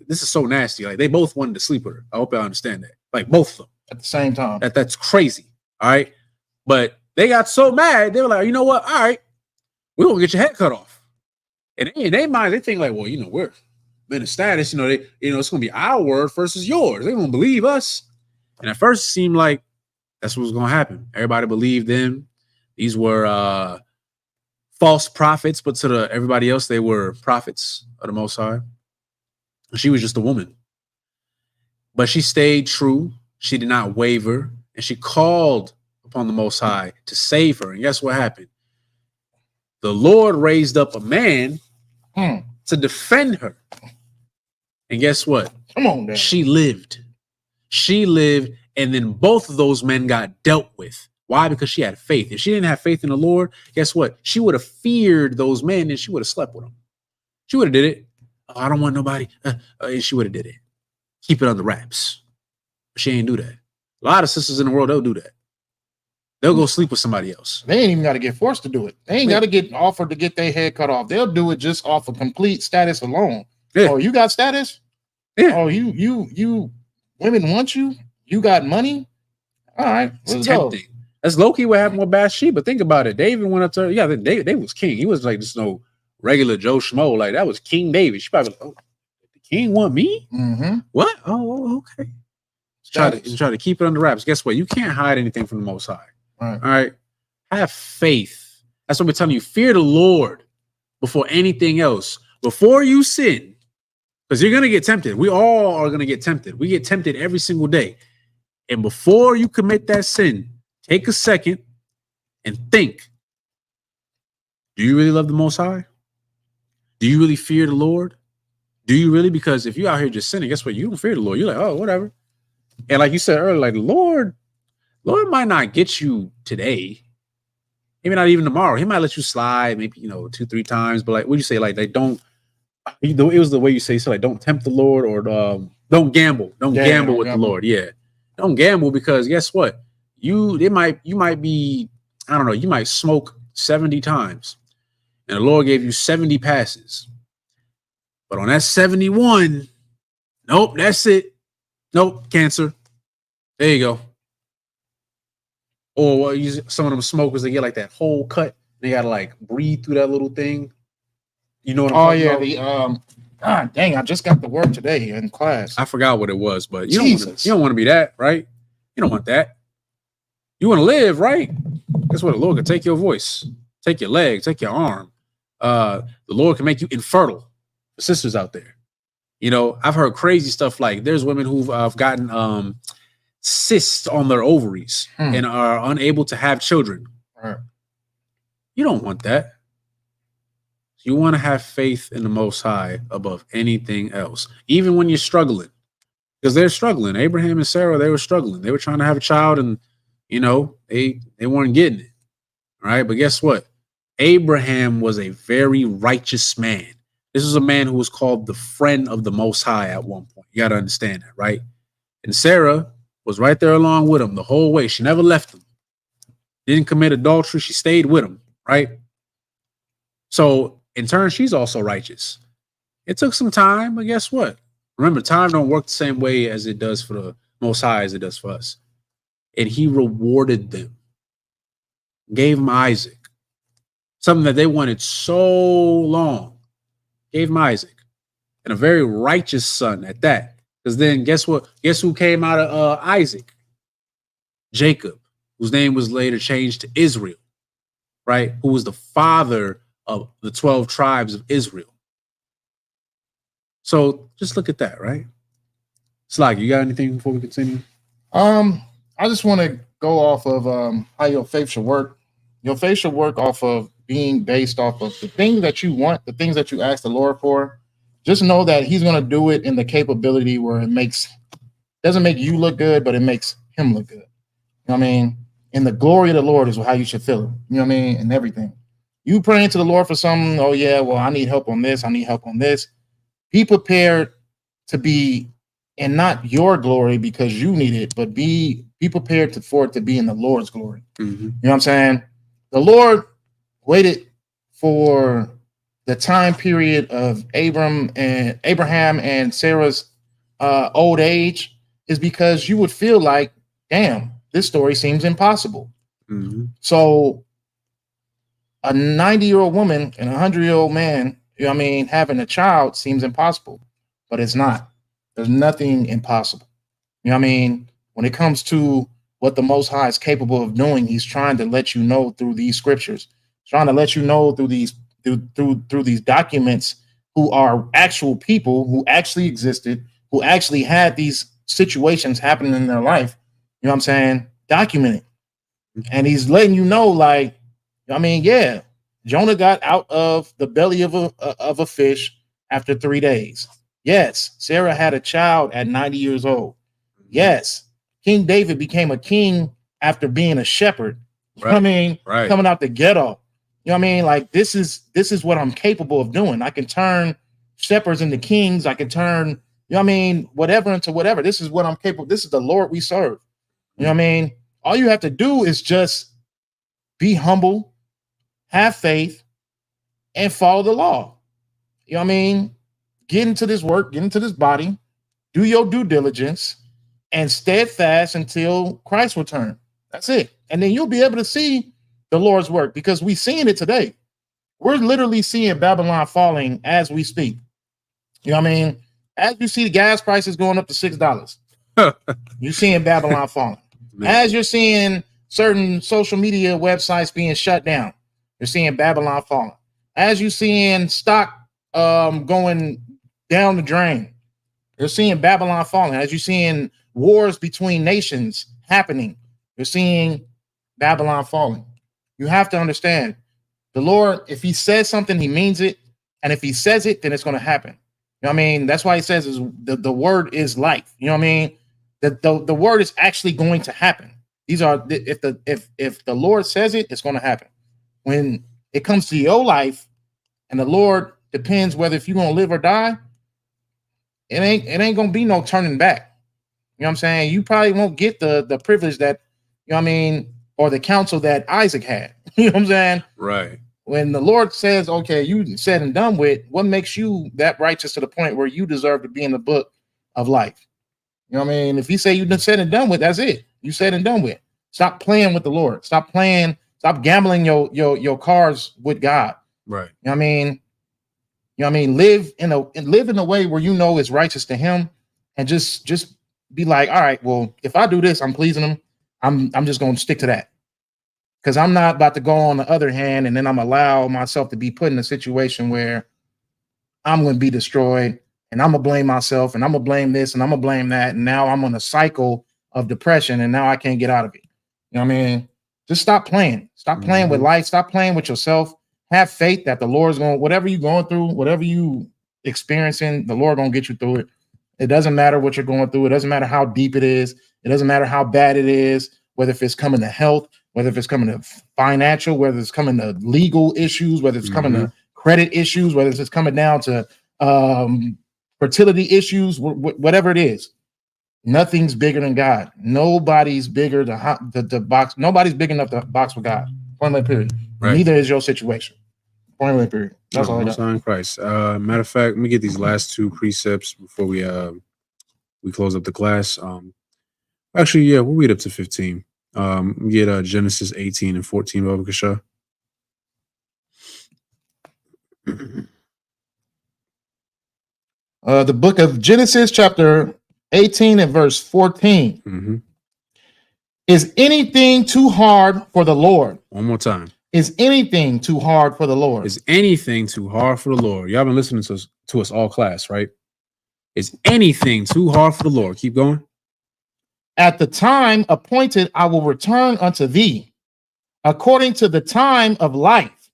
This is so nasty. Like they both wanted to sleep with her. I hope I understand that. Like both of them. At the same time. That's crazy. All right. But they got so mad, they were like, you know what? All right, we're going to get your head cut off. And in their mind, they think like, well, you know, we're in a status, it's going to be our word versus yours. They won't believe us. And at first it seemed like that's what was going to happen. Everybody believed them. These were false prophets, but to everybody else, they were prophets of the Most High. She was just a woman. But she stayed true. She did not waver. and she called upon the Most High to save her. And guess what happened? The Lord raised up a man to defend her. And guess what? Come on, Dad. She lived. She lived, and then both of those men got dealt with. Why? Because she had faith. If she didn't have faith in the Lord, guess what? She would have feared those men, and she would have slept with them. She would have did it. Oh, I don't want nobody. And she would have did it. Keep it under wraps. But she ain't do that. A lot of sisters in the world, they'll do that. They'll go sleep with somebody else. They ain't even got to get forced to do it. They ain't got to get offered to get their head cut off. They'll do it just off of complete status alone. Yeah. Oh, you got status? Yeah. Oh, you women want you? You got money? All right, let's go. That's low-key what happened with Bathsheba. Think about it. David went up to her. Yeah, David was king. He was like just no regular Joe Schmo. Like that was King David. She probably, oh, the king want me? Mm-hmm. What? Oh, okay. Try to keep it under wraps. Guess what? You can't hide anything from the Most High. Right. All right. Have faith. That's what we're telling you. Fear the Lord before anything else. Before you sin, because you're gonna get tempted. We all are gonna get tempted. We get tempted every single day. And before you commit that sin, take a second and think. Do you really love the Most High? Do you really fear the Lord? Do you really? Because if you're out here just sinning, guess what? You don't fear the Lord. You're like, oh, whatever. And like you said earlier, like the Lord might not get you today. Maybe not even tomorrow. He might let you slide maybe, 2-3 times. But like, what you say? Like, they don't, it was the way you say, so like, don't tempt the Lord or don't gamble. Don't gamble with the Lord. Yeah. Don't gamble because guess what? You might be, I don't know, you might smoke 70 times and the Lord gave you 70 passes. But on that 71, nope, that's it. Nope, cancer. There you go. Or some of them smokers, they get like that whole cut. They gotta like breathe through that little thing. You know what I'm talking about? God dang, I just got the word today in class. I forgot what it was, but you don't want to be that, right? You don't want that. You want to live, right? That's what the Lord can take your voice, take your leg, take your arm. The Lord can make you infertile. The sisters out there. I've heard crazy stuff like there's women who've gotten cysts on their ovaries and are unable to have children. Right. You don't want that. You want to have faith in the Most High above anything else, even when you're struggling, because they're struggling. Abraham and Sarah, they were struggling. They were trying to have a child, and they weren't getting it. All right, but guess what? Abraham was a very righteous man. This was a man who was called the friend of the Most High at one point. You got to understand that, right? And Sarah was right there along with him the whole way. She never left him. Didn't commit adultery. She stayed with him, right? So in turn, she's also righteous. It took some time, but guess what? Remember, time don't work the same way as it does for the Most High as it does for us. And he rewarded them. Gave them Isaac. Something that they wanted so long. Gave him Isaac. And a very righteous son at that. Because then guess what? Guess who came out of Isaac? Jacob, whose name was later changed to Israel, right? Who was the father of the 12 tribes of Israel. So just look at that, right? Slag, you got anything before we continue? I just want to go off of how your faith should work. Your faith should work off of being based off of the things that you want, the things that you ask the Lord for. Just know that he's going to do it in the capability where it doesn't make you look good, but it makes him look good. You know what I mean? And the glory of the Lord is how you should feel it. You know what I mean? And everything. You praying to the Lord for something, oh yeah, well, I need help on this, I need help on this. Be prepared to be, and not your glory because you need it, but be prepared for it to be in the Lord's glory. Mm-hmm. You know what I'm saying? The Lord waited for the time period of Abraham and Sarah's old age is because you would feel like, damn, this story seems impossible. Mm-hmm. So a 90-year-old woman and a 100-year-old man, you know what I mean, having a child seems impossible, but it's not. There's nothing impossible. You know what I mean? When it comes to what the Most High is capable of doing, he's trying to let you know through these scriptures, trying to let you know through these through these documents who are actual people who actually existed, who actually had these situations happening in their life. You know what I'm saying? documented. And he's letting you know, like, I mean, yeah, Jonah got out of the belly of a fish after 3 days. Yes, Sarah had a child at 90 years old. Yes, King David became a king after being a shepherd. Right. I mean, right. Coming out the ghetto. You know what I mean? Like, this is what I'm capable of doing. I can turn shepherds into kings. I can turn, you know what I mean, whatever into whatever. This is what I'm capable. This is the Lord we serve. You know what I mean? All you have to do is just be humble, have faith, and follow the law. You know what I mean? Get into this work, get into this body, do your due diligence, and steadfast until Christ return. That's it. And then you'll be able to see the Lord's work, because we're seeing it today. We're literally seeing Babylon falling as we speak. You know what I mean? As you see the gas prices going up to $6, you're seeing Babylon falling. As you're seeing certain social media websites being shut down, you're seeing Babylon falling. As you're seeing stock going down the drain, you're seeing Babylon falling. As you're seeing wars between nations happening, you're seeing Babylon falling. You have to understand, the Lord, if he says something, he means it. And if he says it, then it's going to happen. You know what I mean? That's why he says is the word is life. You know what I mean? The word is actually going to happen. These are, if the Lord says it, it's going to happen. When it comes to your life, and the Lord depends whether if you're going to live or die, it ain't going to be no turning back. You know what I'm saying? You probably won't get the privilege that, you know what I mean, or the counsel that Isaac had. You know what I'm saying? Right. When the Lord says, okay, you said and done with, what makes you that righteous to the point where you deserve to be in the book of life? You know what I mean? If you say you done said and done with, that's it. You said and done with. Stop playing with the Lord. Stop gambling your cards with God. Right. You know what I mean? You know what I mean? Live in a way where you know is righteous to him, and just be like, all right, well, if I do this, I'm pleasing him. I'm just going to stick to that. Because I'm not about to go on the other hand, and then I'm allow myself to be put in a situation where I'm going to be destroyed, and I'm going to blame myself, and I'm going to blame this, and I'm going to blame that. And now I'm on a cycle of depression, and now I can't get out of it. You know what I mean? Just stop playing. Stop playing with life. Stop playing with yourself. Have faith that the Lord's going, whatever you're going through, whatever you experiencing, the Lord going to get you through it. It doesn't matter what you're going through. It doesn't matter how deep it is. It doesn't matter how bad it is, whether if it's coming to health, whether if it's coming to financial, whether it's coming to legal issues, whether it's coming to credit issues, whether it's coming down to fertility issues, whatever it is. Nothing's bigger than God. Nobody's bigger the box. Nobody's big enough to box with God. Point blank period. Right. Neither is your situation. Point blank period. That's all I got. In Christ. Matter of fact, let me get these last two precepts before we close up the class. Actually, yeah, we'll read up to 15. We get Genesis 18 and 14, Baba Kasha. The book of Genesis, chapter 18 and verse 14. Is anything too hard for the Lord? One more time. Is anything too hard for the Lord? Is anything too hard for the Lord? Y'all been listening to us all class, right? Is anything too hard for the Lord? Keep going. At the time appointed, I will return unto thee, according to the time of life,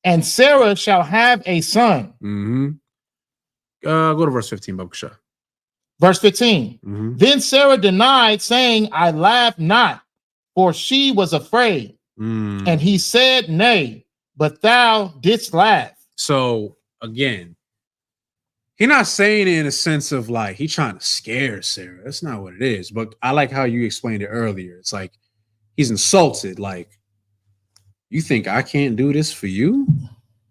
and Sarah shall have a son. Go to verse 15, Babakasha. Verse 15. Then Sarah denied, saying, I laughed not, for she was afraid. And he said, nay, but thou didst laugh. So again, he's not saying it in a sense of like he's trying to scare Sarah. That's not what it is. But I like how you explained it earlier. It's like he's insulted. Like, you think I can't do this for you?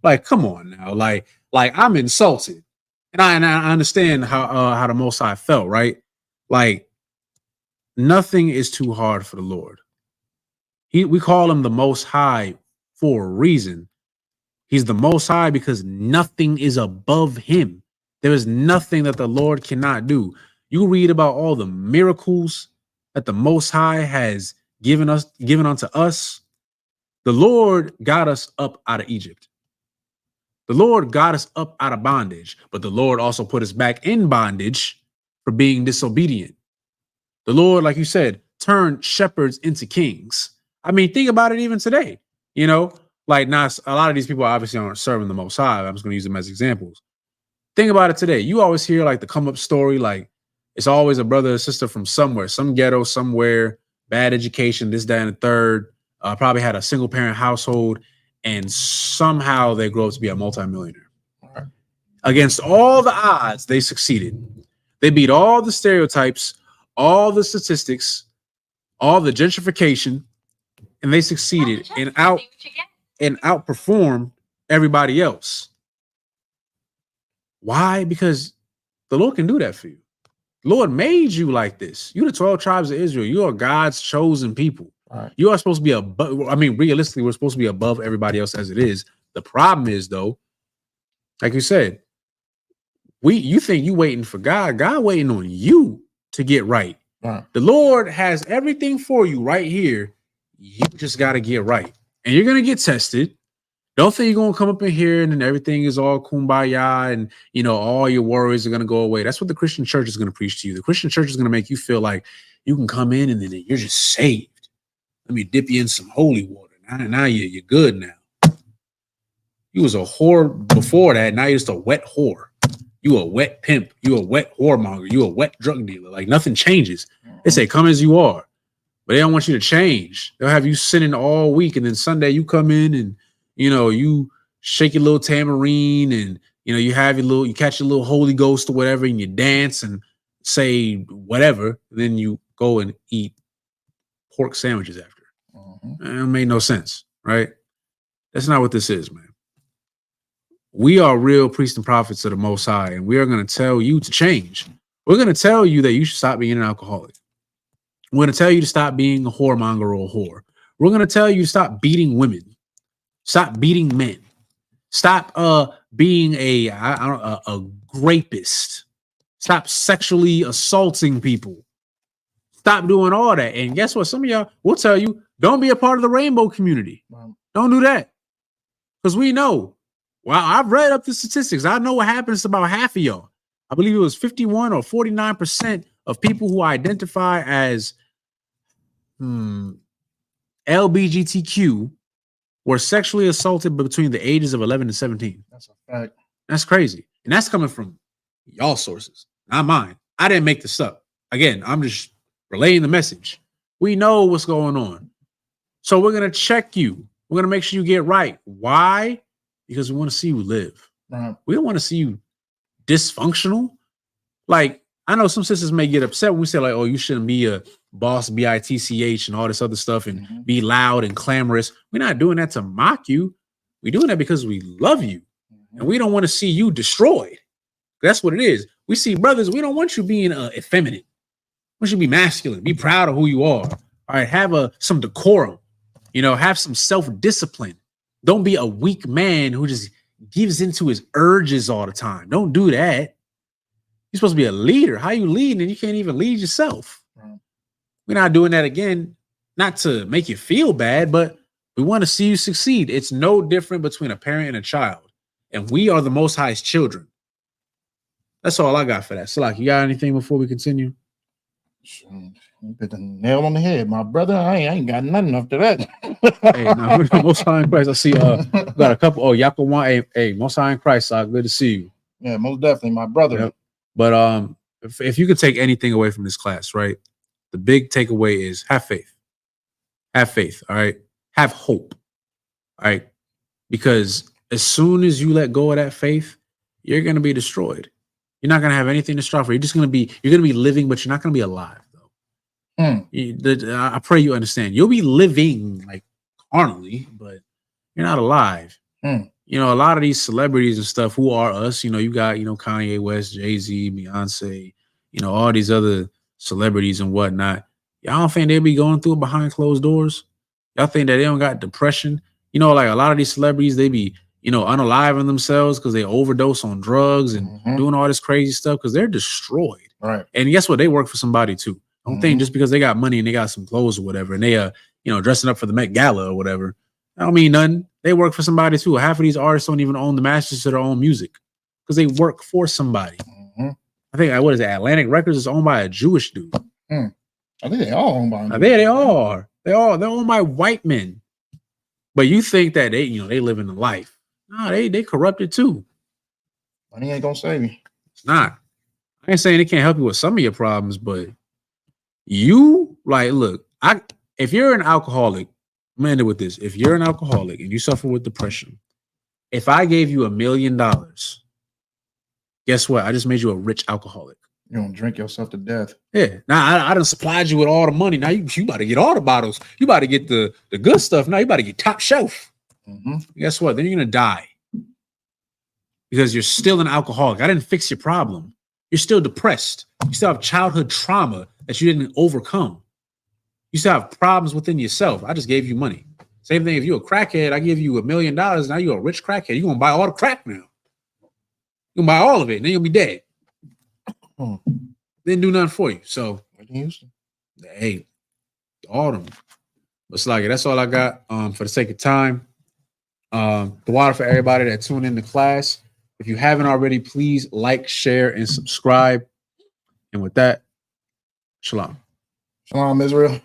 Like, come on now. Like I'm insulted. And I understand how the Most High felt, right? Like, nothing is too hard for the Lord. We call him the Most High for a reason. He's the Most High because nothing is above him. There is nothing that the Lord cannot do. You read about all the miracles that the Most High has given unto us. The Lord got us up out of Egypt. The Lord got us up out of bondage, but the Lord also put us back in bondage for being disobedient. The Lord, like you said, turned shepherds into kings. I mean, think about it even today. You know, like not a lot of these people obviously aren't serving the Most High. I'm just going to use them as examples. Think about it today. You always hear like the come up story, like it's always a brother or sister from somewhere, some ghetto, somewhere, bad education, this, that, and the third, probably had a single parent household, and somehow they grow up to be a multimillionaire. Right. Against all the odds, they succeeded. They beat all the stereotypes, all the statistics, all the gentrification, and they succeeded and outperformed everybody else. Why? Because the Lord can do that for you. The Lord made you like this. You're the 12 tribes of Israel. You are God's chosen people. Right. You are supposed to be above. I mean, realistically, we're supposed to be above everybody else as it is. The problem is, though, like you said, you think you waiting for God. God waiting on you to get right. Right. The Lord has everything for you right here. You just got to get right. And you're going to get tested. Don't think you're going to come up in here and then everything is all kumbaya and, you know, all your worries are going to go away. That's what the Christian church is going to preach to you. The Christian church is going to make you feel like you can come in and then you're just saved. Let me dip you in some holy water. Now you're good now. You was a whore before that. Now you're just a wet whore. You a wet pimp. You a wet whoremonger. You a wet drug dealer. Like nothing changes. They say, come as you are. But they don't want you to change. They'll have you sinning all week. And then Sunday you come in and, you know, you shake your little tambourine and, you know, you catch your little Holy Ghost or whatever and you dance and say whatever. And then you go and eat pork sandwiches after. It made no sense, right? That's not what this is, man. We are real priests and prophets of the Most High, and we are going to tell you to change. We're going to tell you that you should stop being an alcoholic. We're going to tell you to stop being a whoremonger or a whore. We're going to tell you to stop beating women. Stop beating men. Stop being a rapist. Stop sexually assaulting people. Stop doing all that. And guess what? Some of y'all will tell you, don't be a part of the rainbow community. Wow. Don't do that. Because we know. Well, I've read up the statistics. I know what happens to about half of y'all. I believe it was 51 or 49% of people who identify as LGBTQ were sexually assaulted between the ages of 11 and 17. That's a fact. That's crazy. And that's coming from y'all sources, not mine. I didn't make this up. Again, I'm just relaying the message. We know what's going on. So we're going to check you. We're going to make sure you get right. Why? Because we want to see you live. Right. We don't want to see you dysfunctional. Like, I know some sisters may get upset when we say, like, oh, you shouldn't be a boss, bitch, and all this other stuff and be loud and clamorous. We're not doing that to mock you. We're doing that because we love you. And we don't want to see you destroyed. That's what it is. We see brothers, we don't want you being effeminate. We should be masculine. Be proud of who you are. All right, have some decorum. You know, have some self-discipline. Don't be a weak man who just gives into his urges all the time. Don't do that. You're supposed to be a leader. How you leading and you can't even lead yourself? Right. We're not doing that again, not to make you feel bad, but we want to see you succeed. It's no different between a parent and a child. And we are the Most High's children. That's all I got for that. So, like, you got anything before we continue? You put the nail on the head, my brother. I ain't got nothing after that. Hey, no, Most High in Christ. I see got a couple. Oh, Yakawan. Hey, Most High in Christ. Good to see you. Yeah, most definitely, my brother. Yep. But if you could take anything away from this class, right? The big takeaway is have faith. Have faith. All right. Have hope. All right. Because as soon as you let go of that faith, you're going to be destroyed. You're not going to have anything to strive for. You're going to be living, but you're not going to be alive, though. I pray you understand. You'll be living like carnally, but you're not alive. You know, a lot of these celebrities and stuff who are us, you know, you got, you know, Kanye West, Jay-Z, Beyonce, you know, all these other celebrities and whatnot. Y'all don't think they be going through it behind closed doors? Y'all think that they don't got depression? You know, like a lot of these celebrities, they be, you know, unaliving themselves because they overdose on drugs and doing all this crazy stuff because they're destroyed. Right. And guess what? They work for somebody too. Don't think just because they got money and they got some clothes or whatever and they you know, dressing up for the Met Gala or whatever, I don't mean nothing. They work for somebody too. Half of these artists don't even own the masters to their own music because they work for somebody. I think what is it? Atlantic Records is owned by a Jewish dude. I think they all owned by I think they all are. They're owned by white men. But you think that they live in the life. No, they corrupted too. Money ain't gonna save you. It's not. I ain't saying it can't help you with some of your problems, but you look, if you're an alcoholic, I'm gonna end it with this. If you're an alcoholic and you suffer with depression, if I gave you $1 million, guess what? I just made you a rich alcoholic. You don't drink yourself to death. Yeah. Now I done supplied you with all the money. Now you about to get all the bottles. You about to get the good stuff. Now you about to get top shelf. Mm-hmm. Guess what? Then you're gonna die because you're still an alcoholic. I didn't fix your problem. You're still depressed. You still have childhood trauma that you didn't overcome. You still have problems within yourself. I just gave you money. Same thing if you're a crackhead, I give you $1 million. Now you're a rich crackhead. You're gonna buy all the crack now. You're gonna buy all of it, and then you'll be dead. Didn't do nothing for you. So hey, autumn. It's like that's all I got. For the sake of time. The water for everybody that tuned in to class. If you haven't already, please like, share, and subscribe. And with that, shalom. Shalom, Israel.